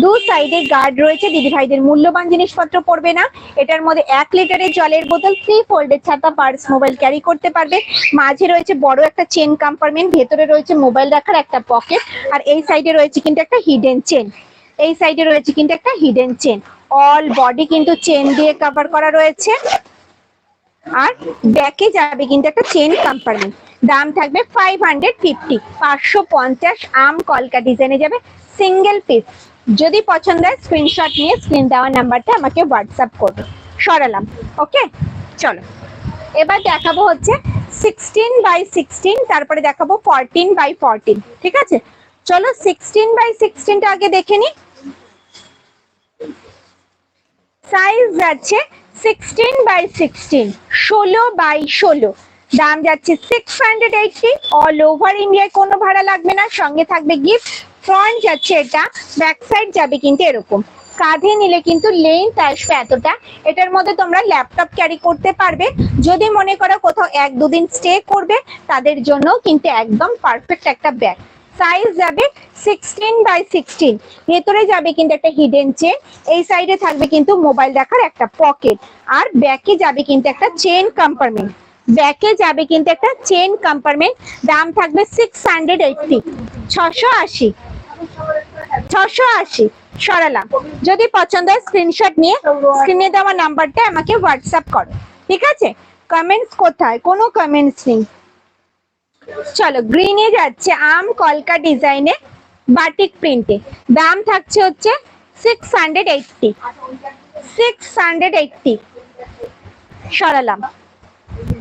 দু সাইডে গার্ড রয়েছে। দিদি ভাইদের মূল্যবান জিনিসপত্র পড়বে না। এটার মধ্যে 1 লিটারের জলের বোতল, 3 ফোল্ডের ছাতা, পার্স, মোবাইল ক্যারি করতে পারবে। মাঝে রয়েছে বড় একটা চেন কম্পার্টমেন্ট, ভেতরে রয়েছে মোবাইল রাখার একটা পকেট, আর এই সাইডে রয়েছে কিন্তু একটা হিডেন চেন, এই সাইডে রয়েছে কিন্তু একটা হিডেন চেন। অল বডি কিন্তু চেন দিয়ে কভার করা রয়েছে। আর ব্যাকে যাবে কিন্তু একটা চেন কম্পার্টমেন্ট। দাম থাকবে 550, 550। আম কলকা ডিজাইনে যাবে, সিঙ্গেল পিস। যদি পছন্দ হয় স্ক্রিনশট নিয়ে স্ক্রিন দেওয়া নাম্বারটা আমাকে হোয়াটসঅ্যাপ করবে। সরালাম, ওকে? চলো এবার দেখাবো হচ্ছে 16x16, তারপরে দেখাবো 14x14, ঠিক আছে? চলো 16x16টা আগে দেখে নি। সাইজ যাচ্ছে 16x16, 16x16। দাম যাচ্ছে 680। অল ওভার ইন্ডিয়ায় কোনো ভাড়া লাগবে না, সঙ্গে থাকবে গিফট। ফ্রন্ট যাচ্ছে এটা, ব্যাক সাইড যাবে কিন্তু এরকম। কাঁধে নিলে কিন্তু লেন্থ আসবে এতটা। এটার মধ্যে তোমরা ল্যাপটপ ক্যারি করতে পারবে। যদি মনে করো কোথাও 1-2 দিন স্টে করবে তাদের জন্য কিন্তু একদম পারফেক্ট একটা ব্যাগ। সাইজ যাবে 16x16। ভেতরে যাবে কিন্তু একটা হিডেন চেন, এই সাইডে থাকবে কিন্তু মোবাইল রাখার একটা পকেট, আর ব্যাকে যাবে কিন্তু একটা চেন কম্পার্টমেন্ট, ব্যাকে যাবে কিন্তু একটা চেন কম্পার্টমেন্ট। দাম থাকবে 680, 680, 680। সরালাম। যদি পছন্দ হয় স্ক্রিনশট নিয়ে স্ক্রিনে দেওয়া নাম্বারটা আমাকে হোয়াটসঅ্যাপ করো, ঠিক আছে? কমেন্টস কোথায়? কোনো কমেন্টস নেই। চলো গ্রিনে যাচ্ছে আম কলকা ডিজাইনে বাটিক প্রিন্টে, দাম থাকছে হচ্ছে 680, 680। সরালাম।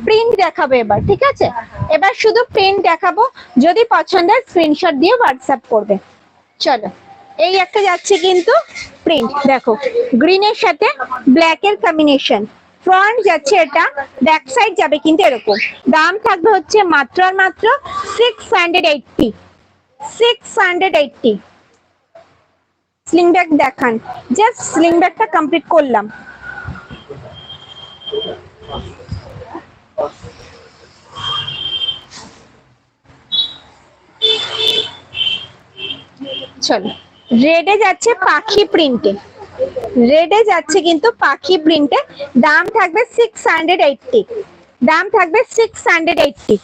প্রিন্ট দেখাবো এবার, ঠিক আছে? এবার শুধু প্রিন্ট দেখাবো, যদি পছন্দ হয় স্ক্রিনশট দিয়ে হোয়াটসঅ্যাপ করবে। চলো এই একটা যাচ্ছে কিন্তু প্রিন্ট, দেখো গ্রিনের সাথে ব্ল্যাক এর কম্বিনেশন, ফ্রন্ট যাচ্ছে এটা, ব্যাক সাইড যাবে কিন্তু এরকম। দাম থাকবে হচ্ছে মাত্র আর মাত্র 680। 680। স্লিং ব্যাগ দেখান, জাস্ট স্লিং ব্যাগটা কমপ্লিট করলাম। চলো, রেডে যাচ্ছে পাখি প্রিন্টে, রেডে যাচ্ছে কিন্তু পাখি প্রিন্টে। দাম থাকবে 680। দাম থাকবে 680।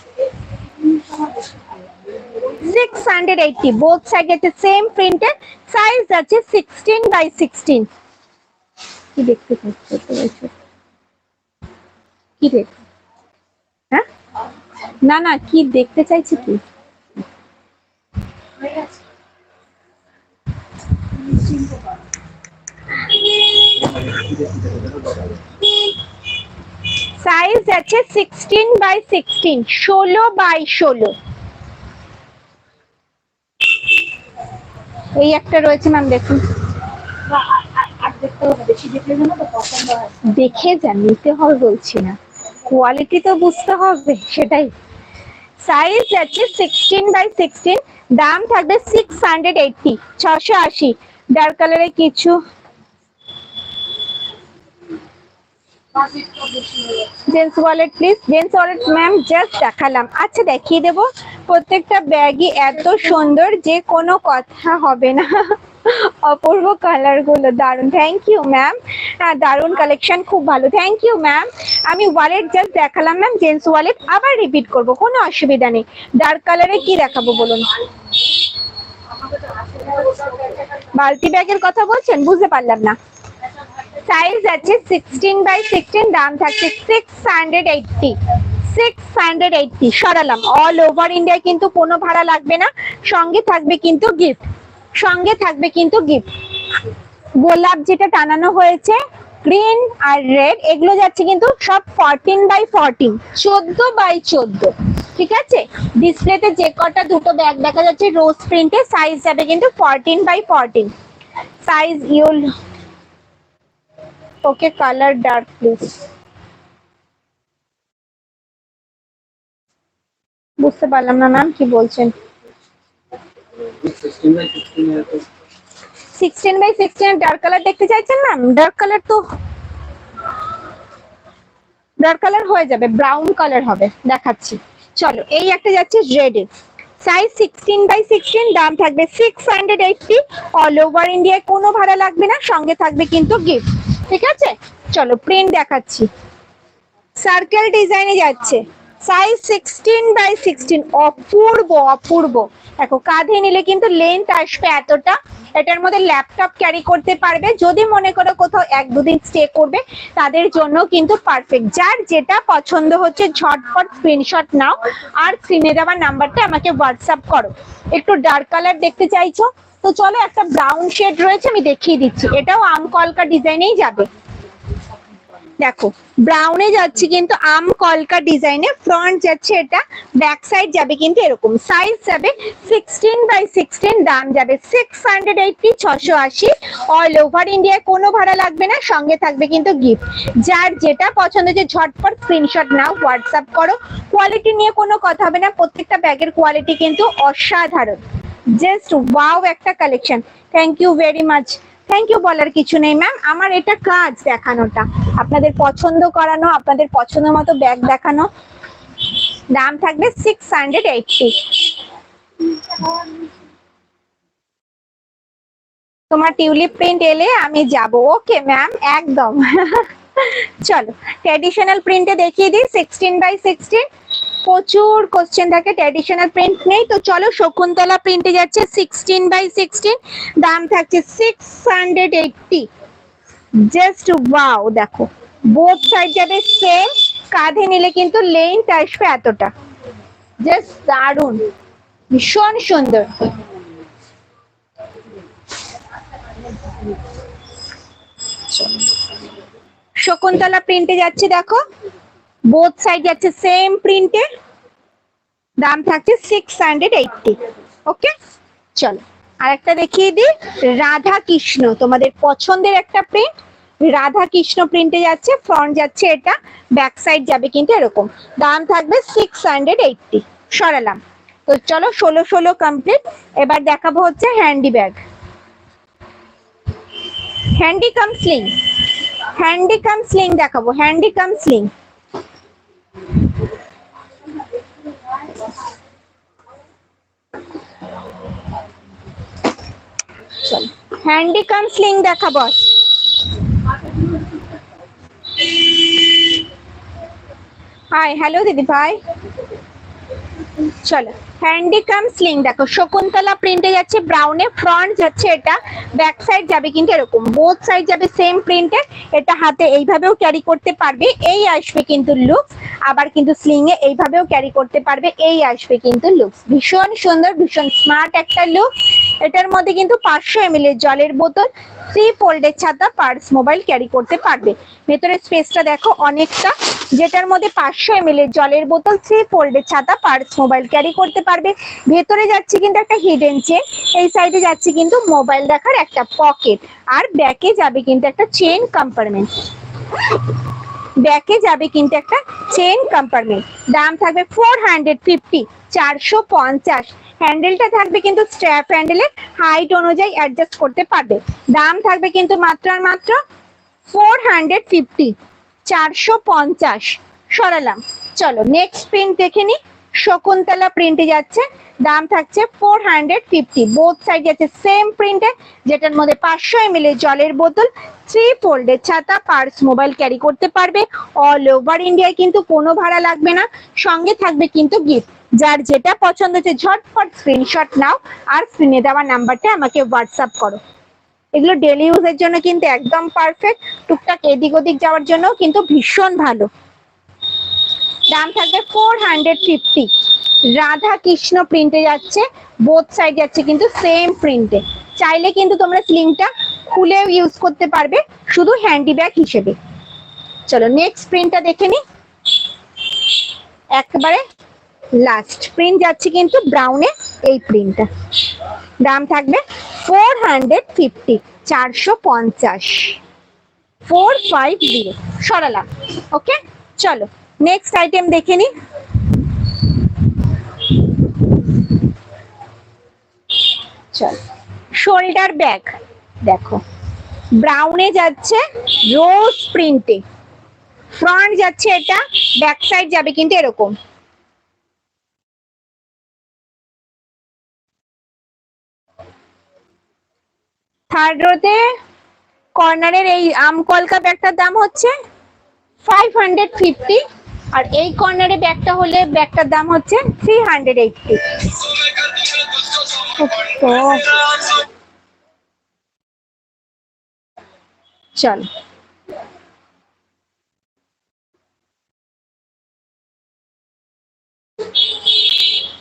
680 বোথ সাইড আছে সেম প্রিন্টের। সাইজ আছে 16x16। কি দেখতে পাচ্ছ? কি দেখ, হ্যাঁ না না কি দেখতে চাইছি কি? সাইজ আছে 16x16, 16x16। এই একটা রয়েছে ম্যাম, দেখুন। দেখে যা নিতে হবে বলছি না, কোয়ালিটি তো বুঝতে হবে, সেটাই। সাইজ আছে 16x16। দাম থাকবে 680, 680। ডার্ক কালারে কিছু gents wallet please, gents wallet ma'am just দেখালাম। আচ্ছা দেখিয়ে দেবো, প্রত্যেকটা ব্যাগই এত সুন্দর যে কোনো কথা হবে না। অপূর্ব কালার গুলো দারুন, থ্যাংক ইউ ম্যাম। হ্যাঁ দারুন কালেকশন, খুব ভালো, থ্যাংক ইউ ম্যাম। আমি ওয়ালেট জাস্ট দেখালাম ম্যাম, জেন্টস ওয়ালেট আবার রিপিট করব, কোনো অসুবিধা নেই। ডার্ক কালারে কি দেখাবো বলুন? বালতি ব্যাগের কথা বলছেন, বুঝতে পারলাম না। সাইজ আছে 16x16। দাম থাকছে 680। 680 সরালাম। অল ওভার ইন্ডিয়া কিন্তু কোনো ভাড়া লাগবে না, সঙ্গে থাকবে কিন্তু গিফট, সঙ্গে থাকবে কিন্তু গিফট। গোলাপ যেটা টানানো হয়েছে গ্রিন আর রেড, এগুলো যাচ্ছে কিন্তু সব 14x14, 14x14। ঠিক আছে, ডিসপ্লেতে যে কটা দুটো ব্যাগ দেখা যাচ্ছে রোজ প্রিন্টে, সাইজ যাবে কিন্তু 14x14। সাইজ ইউল ওকে, কালার ডার্ক প্লিজ। বুঝতে পারলাম না ম্যাম কি বলছেন। 16x16 ডার্ক কালার দেখতে চাইছেন ম্যাম? ডার্ক কালার তো ডার্ক কালার হয়ে যাবে, ব্রাউন কালার হবে, দেখাচ্ছি। চলো, এই একটা যাচ্ছে রেড এর, সাইজ 16x16। দাম থাকবে 680। অল ওভার ইন্ডিয়ায় কোনো ভাড়া লাগবে না, সঙ্গে থাকবে কিন্তু গিফট। ঠিক আছে, চলো প্রিন্ট দেখাচ্ছি। সার্কেল ডিজাইনে যাচ্ছে, সাইজ 16x16। অপূর্ব অপূর্ব। দেখো কাঁধে নিলে কিন্তু লেন্থ আসবে এতটা। এটার মধ্যে ল্যাপটপ ক্যারি করতে পারবে, যদি মনে করো কোথাও 1-2 দিন স্টে করবে তাদের জন্য কিন্তু পারফেক্ট। যার যেটা পছন্দ হচ্ছে ঝটপট স্ক্রিনশট নাও, আর স্ক্রিনে দেওয়া নাম্বারটা আমাকে হোয়াটসঅ্যাপ করো। একটু ডার্ক কালার দেখতে চাইছো তো চলো, একটা ব্রাউন শেড রয়েছে আমি দেখিয়ে দিচ্ছি, এটাও আম কলকা ডিজাইনেই যাবে। দেখো ব্রাউনে যাচ্ছে কিন্তু আম কলকা ডিজাইনে, ফ্রন্ট যাচ্ছে এটা, ব্যাক সাইড যাবে কিন্তু এরকম। সাইজ যাবে 16x16। দাম যাবে 680, 680। অল ওভার ইন্ডিয়ায় কোনো ভাড়া লাগবে না, সঙ্গে থাকবে কিন্তু গিফট। যার যেটা পছন্দ হচ্ছে ঝটপট স্ক্রিনশট নাও, হোয়াটসঅ্যাপ করো। কোয়ালিটি নিয়ে কোনো কথা হবে না, প্রত্যেকটা ব্যাগের কোয়ালিটি কিন্তু অসাধারণ। জাস্ট ওয়াও একটা collection, thank you very much. Thank you বলার কিছু নেই ম্যাম, আমার এটা কাজ দেখানোটা, আপনাদের পছন্দ করানো, আপনাদের পছন্দ মতো ব্যাগ দেখানো। দাম থাকবে 680। তোমার টিউলিপ প্রিন্ট এলে আমি যাব, ওকে ম্যাম একদম। চলো ট্র্যাডিশনাল প্রিন্টে দেখিয়ে দিই, 16x16। প্রচুর কোশ্চেন থাকে, ট্র্যাডিশনাল প্রিন্ট নেই তো চলো শকুন্তলা প্রিন্টে যাচ্ছে 16x16। দাম থাকছে 680। জাস্ট ওয়াও, দেখো বোথ সাইড যাবে সেম, কাঁধে নিলে কিন্তু লেন্থ আসবে এতটা। জাস্ট দারুন, ভীষণ সুন্দর। শকুন্তলা প্রিন্টে যাচ্ছে, দেখো বোথ সাইড যাচ্ছে সেম প্রিন্টে। দাম থাকছে 680। ওকে চলো, আর একটা দেখিয়ে দিই, রাধা কৃষ্ণ, তোমাদের পছন্দের একটা প্রিন্ট, রাধা কৃষ্ণ প্রিন্টে যাচ্ছে, ফ্রন্ট যাচ্ছে এটা, ব্যাক সাইড যাবে কিন্তু এরকম। দাম থাকবে 680। সরালাম। তো চলো 16 কমপ্লিট। এবার দেখাবো হচ্ছে হ্যান্ডি ব্যাগ, হ্যান্ডি কাম স্লিং, হ্যান্ডি কাম স্লিং দেখাবো, হ্যান্ডি কাম স্লিং। চল হ্যান্ডি কাম স্লিং দেখাবো। হাই, হ্যালো দিদি ভাই। চলো হ্যান্ডিকাম স্লিং দেখো, শকুন্তলা প্রিন্টে যাচ্ছে, ব্রাউনে, ফ্রন্ট যাচ্ছে এটা, ব্যাক সাইড যাবে কিন্তু এরকম, বোথ সাইড যাবে সেম প্রিন্টে। এটা হাতে এইভাবেও ক্যারি করতে পারবে, এই আসবে কিন্তু লুকস। আবার কিন্তু স্লিং এ এইভাবেও ক্যারি করতে পারবে, এই আসবে কিন্তু লুকস। ভীষণ সুন্দর, ভীষণ স্মার্ট একটা লুক। এটার মধ্যে কিন্তু 500 ml এর জলের বোতল, 3 ফোল্ডের ছাতা, পার্স, মোবাইল ক্যারি করতে পারবে। ভেতরের স্পেসটা দেখো অনেকটা, যেটার মধ্যে 500 ml এর জলের বোতল, 3 ফোল্ডের ছাতা, পার্স, মোবাইল ক্যারি করতে পারবে। ভেতরে যাচ্ছে কিন্তু একটা হিডেন চেন, এই সাইডে যাচ্ছে কিন্তু মোবাইল রাখার একটা পকেট, আর ব্যাকে যাবে কিন্তু একটা চেন কম্পার্টমেন্ট, ব্যাকে যাবে কিন্তু একটা চেন কম্পার্টমেন্ট। দাম থাকবে 450, 450। হ্যান্ডেলটা থাকবে কিন্তু স্ট্র্যাপ হ্যান্ডেলে, হাইট অনুযায়ী অ্যাডজাস্ট করতে পারবে। দাম থাকবে কিন্তু মাত্র আর মাত্র 450, 450। সরালাম। চলো নেক্সট প্রিন্ট দেখে নি, শকুন্তলা প্রিন্টে যাচ্ছে, দাম থাকছে 450। বোথ সাইড যাচ্ছে সেম প্রিন্টে, যেটার মধ্যে 500 ml এর জলের বোতল, 3 ফোল্ডের ছাতা, পার্স, মোবাইল ক্যারি করতে পারবে। অল ওভার ইন্ডিয়ায় কিন্তু কোনো ভাড়া লাগবে না, সঙ্গে থাকবে কিন্তু গিফট। যার যেটা পছন্দ হচ্ছে ঝটপট স্ক্রিনশট নাও, আর স্ক্রিনে দেওয়া নাম্বারটা আমাকে হোয়াটসঅ্যাপ করো। এগুলো ডেলি ইউজের জন্য কিন্তু একদম পারফেক্ট, টুকটাক এদিক ওদিক যাওয়ার জন্য কিন্তু ভীষণ ভালো। দাম থাকবে 450। রাধা কৃষ্ণ প্রিন্টে যাচ্ছে, বোথ সাইড যাচ্ছে কিন্তু সেম প্রিন্টে। চাইলে কিন্তু তোমরা স্লিংটা খুলেও ইউজ করতে পারবে, শুধু হ্যান্ডি ব্যাগ হিসেবে। চলো নেক্সট প্রিন্টটা দেখে নি, একেবারে লাস্ট প্রিন্ট যাচ্ছে কিন্তু ব্রাউনে, এই প্রিন্টটা। দাম থাকবে 450, 450, 450। সরালাম। ওকে, চলো নেক্সট আইটেম দেখে নি। চল শোল্ডার ব্যাগ দেখো, ব্রাউনে যাচ্ছে, রোজ প্রিন্টে, ফ্রন্ট যাচ্ছে এটা, ব্যাক সাইড যাবে কিন্তু এরকম। থার্ড রোতে কর্নারের এই আম কলকা ব্যাগটার দাম হচ্ছে 550, আর এই কর্নারে ব্যাগটা হলে ব্যাগটার দাম হচ্ছে 380। চল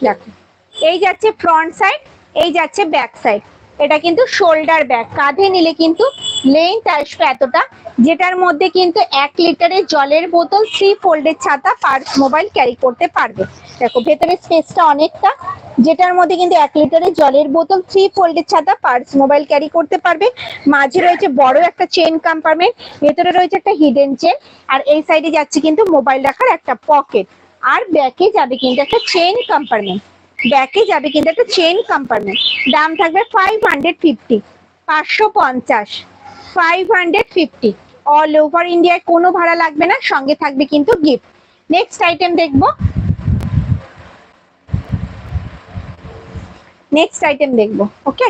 দেখো, এই যাচ্ছে ফ্রন্ট সাইড, এই যাচ্ছে ব্যাক সাইড। এটা কিন্তু শোল্ডার ব্যাগ, কাঁধে নিলে কিন্তু লেন্থ আসবে এতটা, যেটার মধ্যে কিন্তু 1 লিটারের জলের বোতল, 3 ফোল্ডের ছাতা, পার্স, মোবাইল ক্যারি করতে পারবে। দেখো ভেতরের স্পেসটা অনেকটা, যেটার মধ্যে কিন্তু 1 লিটারের জলের বোতল, 3 ফোল্ডের ছাতা, পার্স, মোবাইল ক্যারি করতে পারবে। মাঝে রয়েছে বড় একটা চেন কম্পার্টমেন্ট, ভেতরে রয়েছে একটা হিডেন চেন, আর এই সাইডে যাচ্ছে কিন্তু মোবাইল রাখার একটা পকেট, আর ব্যাকে যাবে কিন্তু একটা চেন কম্পার্টমেন্ট, ব্যাকে যাবে কিন্তু একটা চেন কম্পার্টমেন্ট। দাম থাকবে 550, 550, 550। অল ওভার ইন্ডিয়ায় কোনো ভাড়া লাগবে না, সঙ্গে থাকবে কিন্তু গিফট। নেক্সট আইটেম দেখবো, নেক্সট আইটেম দেখবো। ওকে,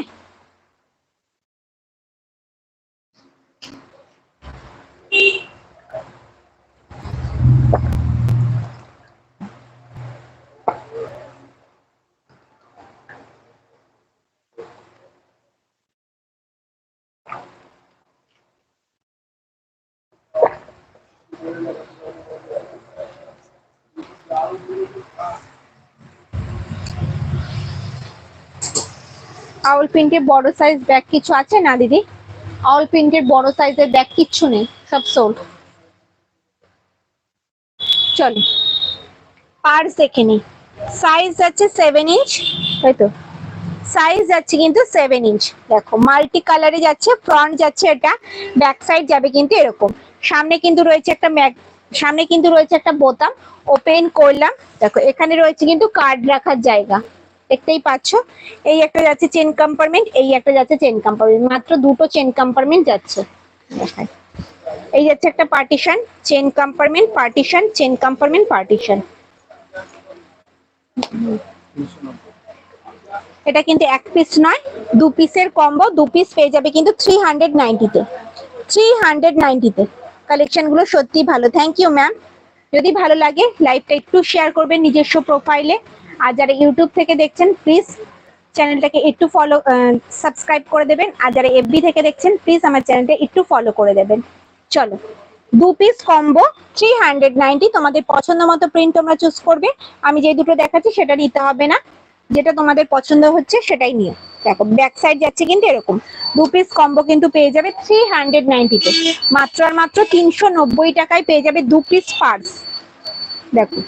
আউল প্রিন্টের বড় সাইজ ব্যাগ কিছু আছে না দিদি? আউল প্রিন্টের বড় সাইজের ব্যাগ কিচ্ছু নেই, সব সোল্ড। চলো পার্স দেখে নি, সাইজ আছে 7 ইঞ্চ, তাই তো সাইজ যাচ্ছে কিন্তু 7 ইঞ্চ। দেখো মাল্টি কালারে যাচ্ছে, ফ্রন্ট যাচ্ছে এটা, ব্যাক সাইড যাবে কিন্তু এরকম। সামনে কিন্তু রয়েছে একটা সামনে কিন্তু রয়েছে একটা বোতাম, ওপেন করলাম। দেখো এখানে রয়েছে কিন্তু কার্ড রাখার জায়গা, দেখতেই পাচ্ছ। এই একটা যাচ্ছে চেন কম্পার্টমেন্ট, এই একটা যাচ্ছে চেন কম্পার্টমেন্ট, মাত্র দুটো চেন কম্পার্টমেন্ট যাচ্ছে। এই যাচ্ছে একটা partition, chain compartment, partition, chain compartment, partition. এটা কিন্তু এক পিস নয়, দু পিসের কম্বো, দু পিস পেয়ে যাবে কিন্তু 390-তে। 390-তে কালেকশন গুলো সত্যি ভালো। Thank you ma'am. যদি ভালো লাগে লাইভটা একটু শেয়ার করবেন নিজস্ব প্রোফাইলে। আর যারা ইউটিউব থেকে দেখছেন প্লিজ চ্যানেলটাকে একটু সাবস্ক্রাইব করে দেবেন। আর যারা এফবি থেকে দেখছেন প্লিজ আমার চ্যানেলটা একটু ফলো করে দেবেন। চলো, দু পিস কম্বো 390। তোমাদের পছন্দ মতো প্রিন্ট তোমরা চুজ করবে। আমি যে দুটো দেখাচ্ছি সেটা নিতে হবে না, যেটা তোমাদের পছন্দ হচ্ছে সেটাই নিও। দেখো ব্যাক সাইড যাচ্ছে কিন্তু এরকম। দু পিস কম্বো কিন্তু পেয়ে যাবে 390-তে। মাত্র আর মাত্র 390 টাকায় পেয়ে যাবে দু পিস পার্স। দেখো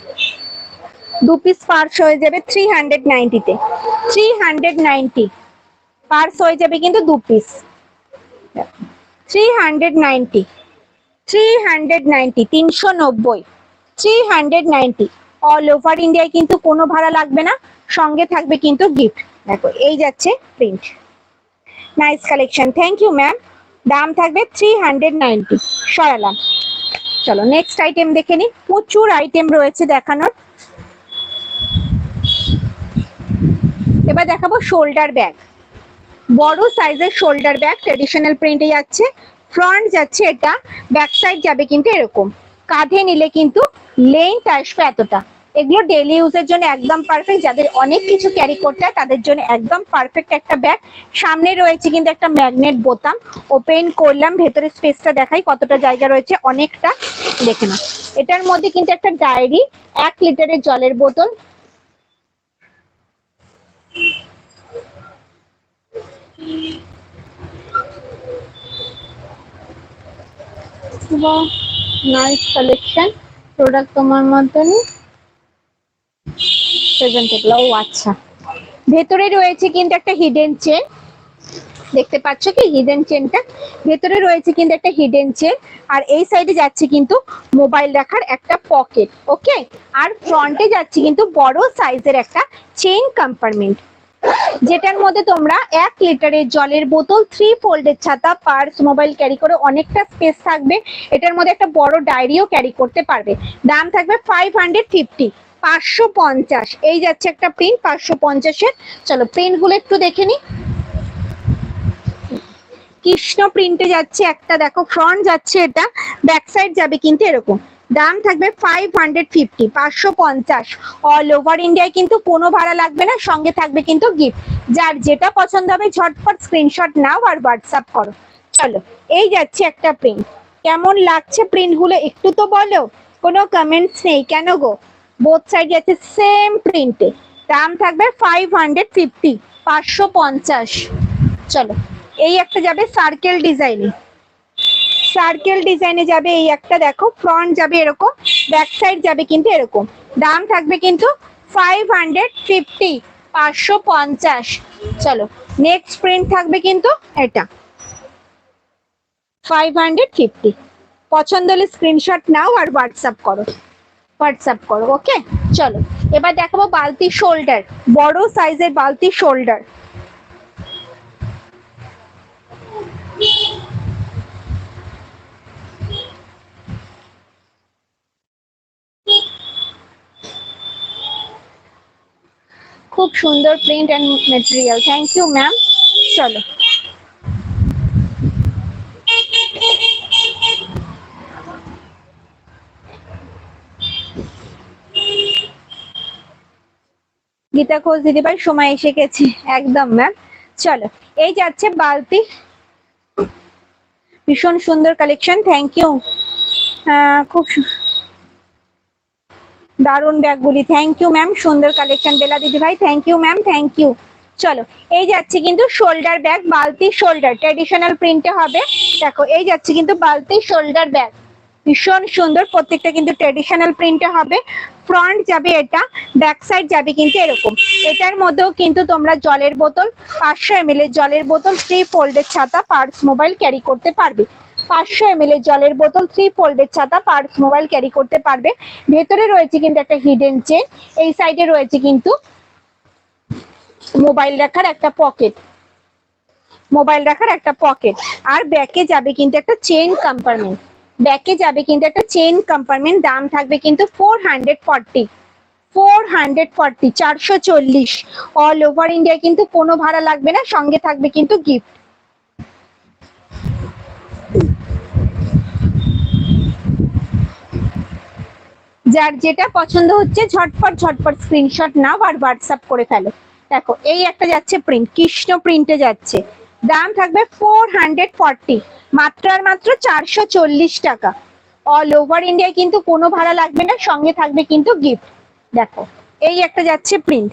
দু পিস পার্স হয়ে যাবে 390-তে। 390 পার্স হয়ে যাবে কিন্তু দু পিস। 390, 390, 390, 390। অল ওভার ইন্ডিয়ায় কিন্তু কোনো ভাড়া লাগবে না, সঙ্গে থাকবে কিন্তু গিফট। দেখো এই যাচ্ছে print, nice collection. Thank you ma'am. দাম থাকবে 390। সরালাম। চলো নেক্সট আইটেম দেখে নি, প্রচুর আইটেম রয়েছে দেখানোর। এবার দেখাবো শোল্ডার ব্যাগ, বড় সাইজের শোল্ডার ব্যাগ, ট্রেডিশনাল প্রিন্টে যাচ্ছে। ফ্রন্ট যাচ্ছে এটা, ব্যাক সাইড যাবে কিন্তু এরকম। কাঁধে নিলে কিন্তু লেন্থ আসবে এতটা। এগুলো ডেইলি ইউজের জন্য একদম পারফেক্ট, যাদের অনেক কিছু ক্যারি করতে হয় তাদের জন্য একদম পারফেক্ট একটা ব্যাগ। সামনে রয়েছে কিন্তু একটা ম্যাগনেট বোতাম, ওপেন করলাম, ভেতরে স্পেসটা দেখাই কতটা জায়গা রয়েছে, অনেকটা। দেখে না, এটার মধ্যে কিন্তু একটা ডায়েরি, 1 লিটারের জলের বোতল, নাইস কালেকশন। প্রোডাক্ট তোমার মতনই প্রেজেন্টেবল। ও আচ্ছা, ভেতরে রয়েছে কিন্তু একটা হিডেন চেন, দেখতে পাচ্ছ কি হিডেন চেনটা, ভেতরে রয়েছে কিন্তু একটা হিডেন চেন। আর এই সাইডে যাচ্ছে কিন্তু মোবাইল রাখার একটা পকেট, ওকে। আর ফ্রন্টে যাচ্ছে কিন্তু বড় সাইজের একটা চেইন কম্পার্টমেন্ট, যেটার মধ্যে তোমরা 1 লিটারের জলের বোতল, 3 ফোল্ডের ছাতা, পার্স, মোবাইল ক্যারি করে অনেকটা স্পেস থাকবে। এটার মধ্যে একটা বড় ডায়েরিও ক্যারি করতে পারবে। দাম থাকবে 550, 550। এই যাচ্ছে একটা প্রিন্ট 550-এর। চলো প্রিন্ট গুলো একটু দেখে নি। কৃষ্ণ প্রিন্টে যাচ্ছে একটা, দেখো ফ্রন্ট যাচ্ছে এটা, ব্যাক সাইড যাবে কিন্তু এরকম। দাম থাকবে 550, 550। অল ওভার ইন্ডিয়ায় কিন্তু কোনো ভাড়া লাগবে না, সঙ্গে থাকবে কিন্তু গিফট। যার যেটা পছন্দ হবে ঝটপট স্ক্রিনশট নাও আর হোয়াটসঅ্যাপ করো। চলো এই যাচ্ছে একটা প্রিন্ট, কেমন লাগছে প্রিন্ট গুলো একটু তো বলো। কোনো কমেন্টস নেই কেন গো? বোথ সাইড যাচ্ছে সেম প্রিন্টে। দাম থাকবে 550, 550। চলো এই একটা যাবে সার্কেল ডিজাইনে, সার্কেল ডিজাইনে যাবে এই একটা। দেখো ফ্রন্ট যাবে এরকম, ব্যাক সাইড যাবে কিন্তু এরকম। দাম থাকবে কিন্তু 550, 550। চলো নেক্সট প্রিন্ট থাকবে কিন্তু এটা 550। পছন্দ হলে স্ক্রিনশট নাও আর হোয়াটসঅ্যাপ করো, হোয়াটসঅ্যাপ করো, ওকে। চলো এবার দেখাবো বালতি শোল্ডার, বড় সাইজের বালতি শোল্ডার। খুব সুন্দর print and material, thank you ma'am. চলো গীতা ঘোষ দিদিভাই সময় এসে গেছে, একদম ম্যাম। চলো এই যাচ্ছে বালতি, ভীষণ সুন্দর কালেকশন, থ্যাংক ইউ। খুব দারুণ ব্যাগগুলি, থ্যাংক ইউ ম্যাম, সুন্দর কালেকশন বেলা দিদিভাই, thank you ma'am, thank you. চলো এই যাচ্ছে কিন্তু শোল্ডার ব্যাগ, বালতি শোল্ডার, ট্র্যাডিশনাল প্রিন্টে হবে। দেখো এই যাচ্ছে কিন্তু বালতি শোল্ডার ব্যাগ, ভীষণ সুন্দর, প্রত্যেকটা কিন্তু ট্র্যাডিশনাল প্রিন্টে হবে। ফ্রন্ট যাবে এটা, ব্যাক সাইড যাবে কিন্তু এরকম। এটার মধ্যেও কিন্তু তোমরা জলের বোতল, 500 ml এর জলের বোতল, 3 ফোল্ডের ছাতা, পার্স, মোবাইল ক্যারি করতে পারবে। 500 ml এর জলের বোতল, 3 ফোল্ডের ছাতা, পার্স, মোবাইল ক্যারি করতে পারবে। ভেতরে রয়েছে কিন্তু একটা হিডেন চেন, এই সাইডে রয়েছে কিন্তু মোবাইল রাখার একটা পকেট, মোবাইল রাখার একটা পকেট। আর ব্যাকে যাবে কিন্তু একটা চেন কম্পার্টমেন্ট, ব্যাকে যাবে কিন্তু একটা চেন কম্পার্টমেন্ট। দাম থাকবে কিন্তু 440, 440 অল ওভার ইন্ডিয়া, কিন্তু কোনো ভাড়া লাগবে না, সঙ্গে থাকবে কিন্তু গিফট। যার যেটা পছন্দ হচ্ছে ঝটপট ঝটপট স্ক্রিনশট নাও আর হোয়াটসঅ্যাপ করে ফেলো। দেখো এই একটা যাচ্ছে প্রিন্ট, কৃষ্ণ প্রিন্টে যাচ্ছে, দাম থাকবে 440, মাত্র আর মাত্র 440 টাকা। অল ওভার ইন্ডিয়া, কিন্তু কোনো ভাড়া লাগবে না, সঙ্গে থাকবে কিন্তু গিফট। দেখো এই একটা যাচ্ছে প্রিন্ট,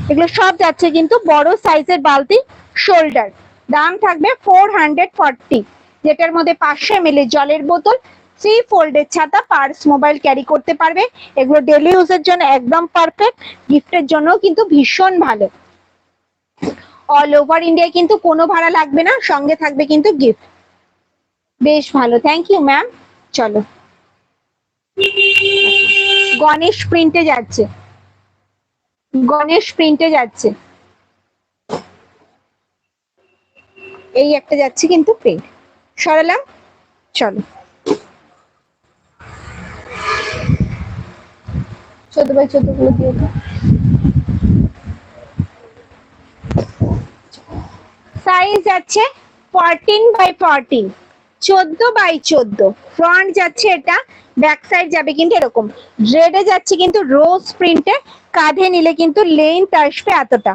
এগুলো সব যাচ্ছে কিন্তু বড় সাইজের বালতি, শোল্ডার। দাম থাকবে 440, যেটার মধ্যে 500 ml জলের বোতল, 3 ফোল্ডের ছাতা, পার্স, মোবাইল ক্যারি করতে পারবে। এগুলো ডেলি ইউজের জন্য একদম পারফেক্ট, গিফটের জন্য কিন্তু ভীষণ ভালো। অল ওভার ইন্ডিয়া, কিন্তু কোনো ভাড়া লাগবে না, সঙ্গে থাকবে কিন্তু গিফট। বেশ ভালো, থ্যাংক ইউ ম্যাম। চলো গণেশ প্রিন্টে যাচ্ছে, গণেশ প্রিন্টে যাচ্ছে, এই একটা যাচ্ছে কিন্তু প্রিন্ট, সরালাম। চলো 14x14 গুলো দিয়ে দাও। সাইজ আছে 14x14, 14x14। ফ্রন্ট যাচ্ছে এটা, ব্যাক সাইড যাবে কিন্তু এরকম, রেডে যাচ্ছে কিন্তু রোজ প্রিন্টে, কাঁধে নিলে কিন্তু লেন্থ আসবে এতটা,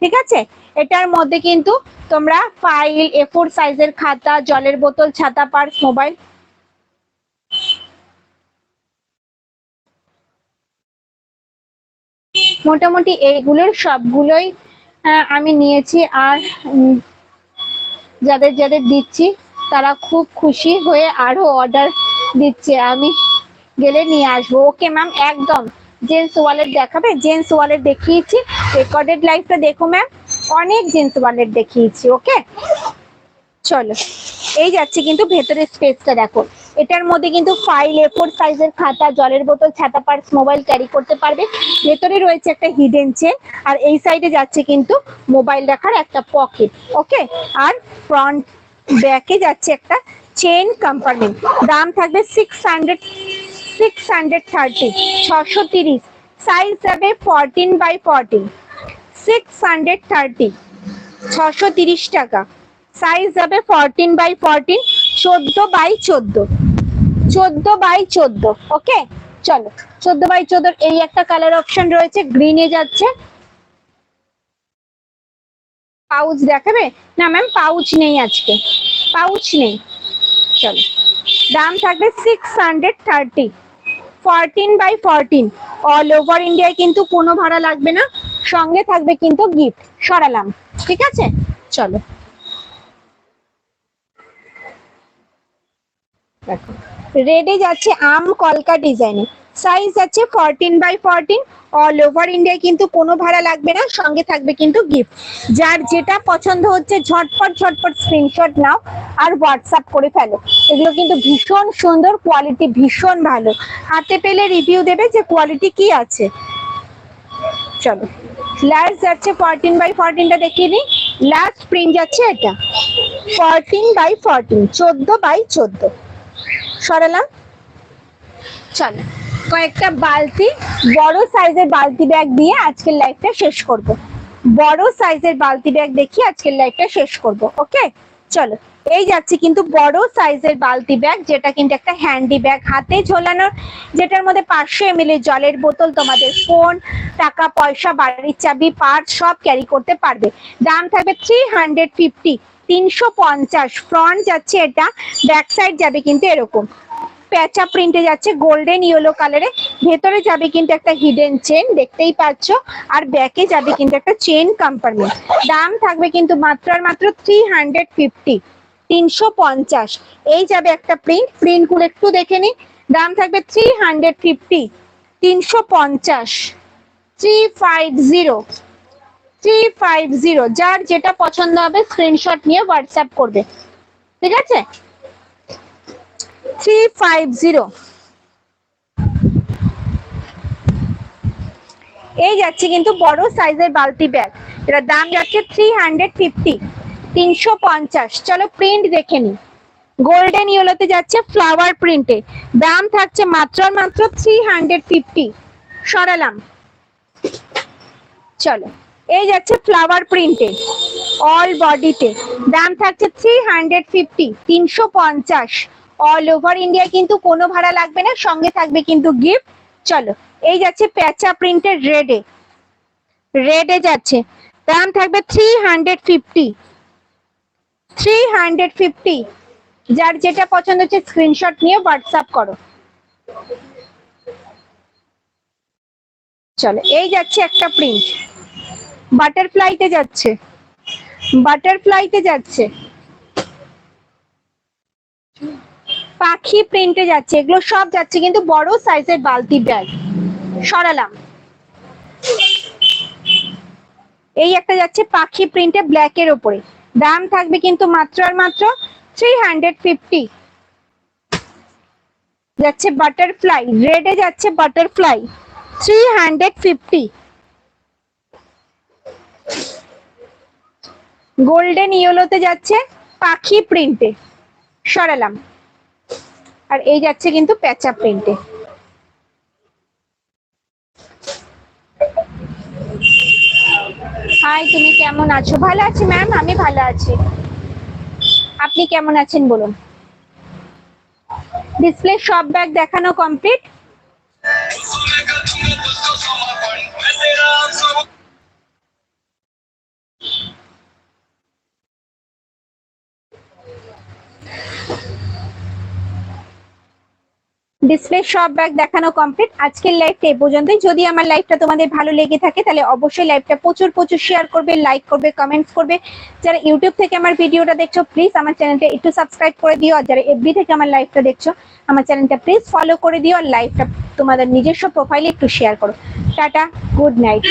ঠিক আছে। এটার মধ্যে কিন্তু তোমরা ফাইল, A4 সাইজের খাতা, জলের বোতল, ছাতা, পার্স, মোবাইল, মোটামুটি এইগুলোর সবগুলোই আমি নিয়েছি। আর যাদের যাদের দিচ্ছি তারা খুব খুশি হয়ে আরো অর্ডার দিচ্ছে, আমি গেলে নিয়ে আসবো। ওকে ম্যাম, একদম। জেন্টস ওয়ালেট দেখাবে? জেন্টস ওয়ালেট দেখিয়েছি, রেকর্ডেড লাইভটা দেখো ম্যাম, অনেক জেন্টস ওয়ালেট দেখিয়েছি। ওকে চলো, এই যাচ্ছে কিন্তু ভেতরের স্পেসটা দেখো, এটার মধ্যে কিন্তু ফাইল, A4 সাইজের খাতা, জলের বোতল, ছাতা, পার্স, মোবাইল ক্যারি করতে পারবে। ভেতরে রয়েছে একটা হিডেন চেন, আর এই সাইডে যাচ্ছে কিন্তু মোবাইল রাখার একটা পকেট। ওকে, আর ফ্রন্ট ব্যাকে যাচ্ছে একটা চেন কম্পার্টমেন্ট। দাম থাকবে 630, 630। সাইজ যাবে 14x14, 630, 630 টাকা। সাইজ যাবে 14x14, 14x14, 14x14। ওকে চলো, 14x14 এই একটা কালার অপশন রয়েছে, গ্রিনে যাচ্ছে। পাউচ দেখাবে? না ম্যাম, পাউচ নেই আজকে, পাউচ নেই। চলো, দাম থাকবে 630, 14x14। অল ওভার ইন্ডিয়ায় কিন্তু কোনো ভাড়া লাগবে না, সঙ্গে থাকবে কিন্তু গিফট। সরালাম, ঠিক আছে। চলো দেখো, রেডে যাচ্ছে আম কলকা ডিজাইনে, সাইজ আছে 14x14। অল ওভার ইন্ডিয়া, কিন্তু কোনো ভাড়া লাগবে না, সঙ্গে থাকবে কিন্তু গিফট। যার যেটা পছন্দ হচ্ছে ঝটপট ঝটপট স্ক্রিনশট নাও আর হোয়াটসঅ্যাপ করে ফেলো। এগুলো কিন্তু ভীষণ সুন্দর, কোয়ালিটি ভীষণ ভালো, হাতে পেলে রিভিউ দেবে যে কোয়ালিটি কি আছে। চলো লাস্ট যাচ্ছে 14x14টা দেখিয়ে দিই। লাস্ট প্রিন্ট যাচ্ছে এটা 14x14, 14x14। সরালাম। চলো কয়েকটা বালতি, বড় সাইজের বালতি ব্যাগ দিয়ে আজকের লাইভটা শেষ করব। বড় সাইজের বালতি ব্যাগ দেখিয়ে আজকের লাইভটা শেষ করব। ওকে চলো, এই যাচ্ছে কিন্তু বড় সাইজের বালতি ব্যাগ, যেটা কিন্তু একটা হ্যান্ডি ব্যাগ, হাতে ঝোলানোর, যেটার মধ্যে 500 ml জলের বোতল, তোমাদের ফোন, টাকা পয়সা, বাড়ির চাবি, পার্স সব ক্যারি করতে পারবে। দাম থাকবে 350, 350। ফ্রন্ট যাচ্ছে এটা, ব্যাক সাইড যাবে কিন্তু এরকম প্যাচা প্রিন্টে যাচ্ছে, গোল্ডেন ইয়েলো কালারে। ভেতরে যাবে কিন্তু একটা হিডেন চেন, দেখতেই পাচ্ছ। আর ব্যাকে যাবে কিন্তু একটা চেন কম্পার্টমেন্ট। দাম থাকবে কিন্তু মাত্র আর মাত্র 350, 350। এই যাবে একটা প্রিন্ট, প্রিন্ট গুলো একটু দেখে নি। দাম থাকবে 350, 350, 350, 350। যার যেটা পছন্দ হবে স্ক্রিনশট নিয়ে হোয়াটসঅ্যাপ করবে, ঠিক আছে? 350। এই যাচ্ছে কিন্তু বড় সাইজের বালতি ব্যাগ, এটার দাম যাচ্ছে 350, 350। চলো প্রিন্ট দেখে নি। গোল্ডেন ইয়েলোতে যাচ্ছে ফ্লাওয়ার প্রিন্টে, দাম থাকছে মাত্র মাত্র 350। সরালাম। চলো এই যাচ্ছে ফ্লাওয়ার প্রিন্টে অল বডিতে, দাম থাকছে 350, 350। অল ওভার ইন্ডিয়া কিন্তু কোনো ভাড়া লাগবে না, সঙ্গে থাকবে কিন্তু গিফট। চলো এই যাচ্ছে প্যাচা প্রিন্টের রেডে, রেডে যাচ্ছে, দাম থাকবে 350, 350। যার যেটা পছন্দ হচ্ছে স্ক্রিনশট নিয়ে হোয়াটসঅ্যাপ করো। চলো এই যাচ্ছে একটা প্রিন্ট, বাটারফ্লাইতে যাচ্ছে, বাটারফ্লাইতে যাচ্ছে, পাখি প্রিন্টে যাচ্ছে, এগুলো সব যাচ্ছে কিন্তু বড় সাইজের বালতি ব্যাগ। সরালাম। এই একটা যাচ্ছে পাখি প্রিন্টে ব্ল্যাক এর উপরে, দাম থাকবে কিন্তু মাত্র আর মাত্র 350। যাচ্ছে বাটারফ্লাই রেডে, যাচ্ছে বাটারফ্লাই 350। গোল্ডেন ইয়েলোতে যাচ্ছে পাখি প্রিন্টে। সরালাম। আর এই যাচ্ছে কিন্তু প্যাচা প্রিন্টে। হাই, তুমি কেমন আছো? ভালো আছি ম্যাম, আমি ভালো আছি। আপনি কেমন আছেন বলুন? ডিসপ্লে সব ব্যাগ দেখানো কমপ্লিট। ডিসপ্লে সব ব্যাগ দেখানো কমপ্লিট। আজকের লাইভটা এই পর্যন্তই। যদি আমার লাইভটা তোমাদের ভালো লেগে থাকে তাহলে অবশ্যই লাইভটা প্রচুর প্রচুর শেয়ার করবে, লাইক করবে, কমেন্টস করবে। যারা ইউটিউব থেকে আমার ভিডিওটা দেখছো প্লিজ আমার চ্যানেলটা একটু সাবস্ক্রাইব করে দিও। আর যারা এফবি থেকে আমার লাইভটা দেখছো আমার চ্যানেলটা প্লিজ ফলো করে দিও। আর লাইভটা তোমাদের নিজস্ব প্রোফাইলে একটু শেয়ার করো। Tata, good night.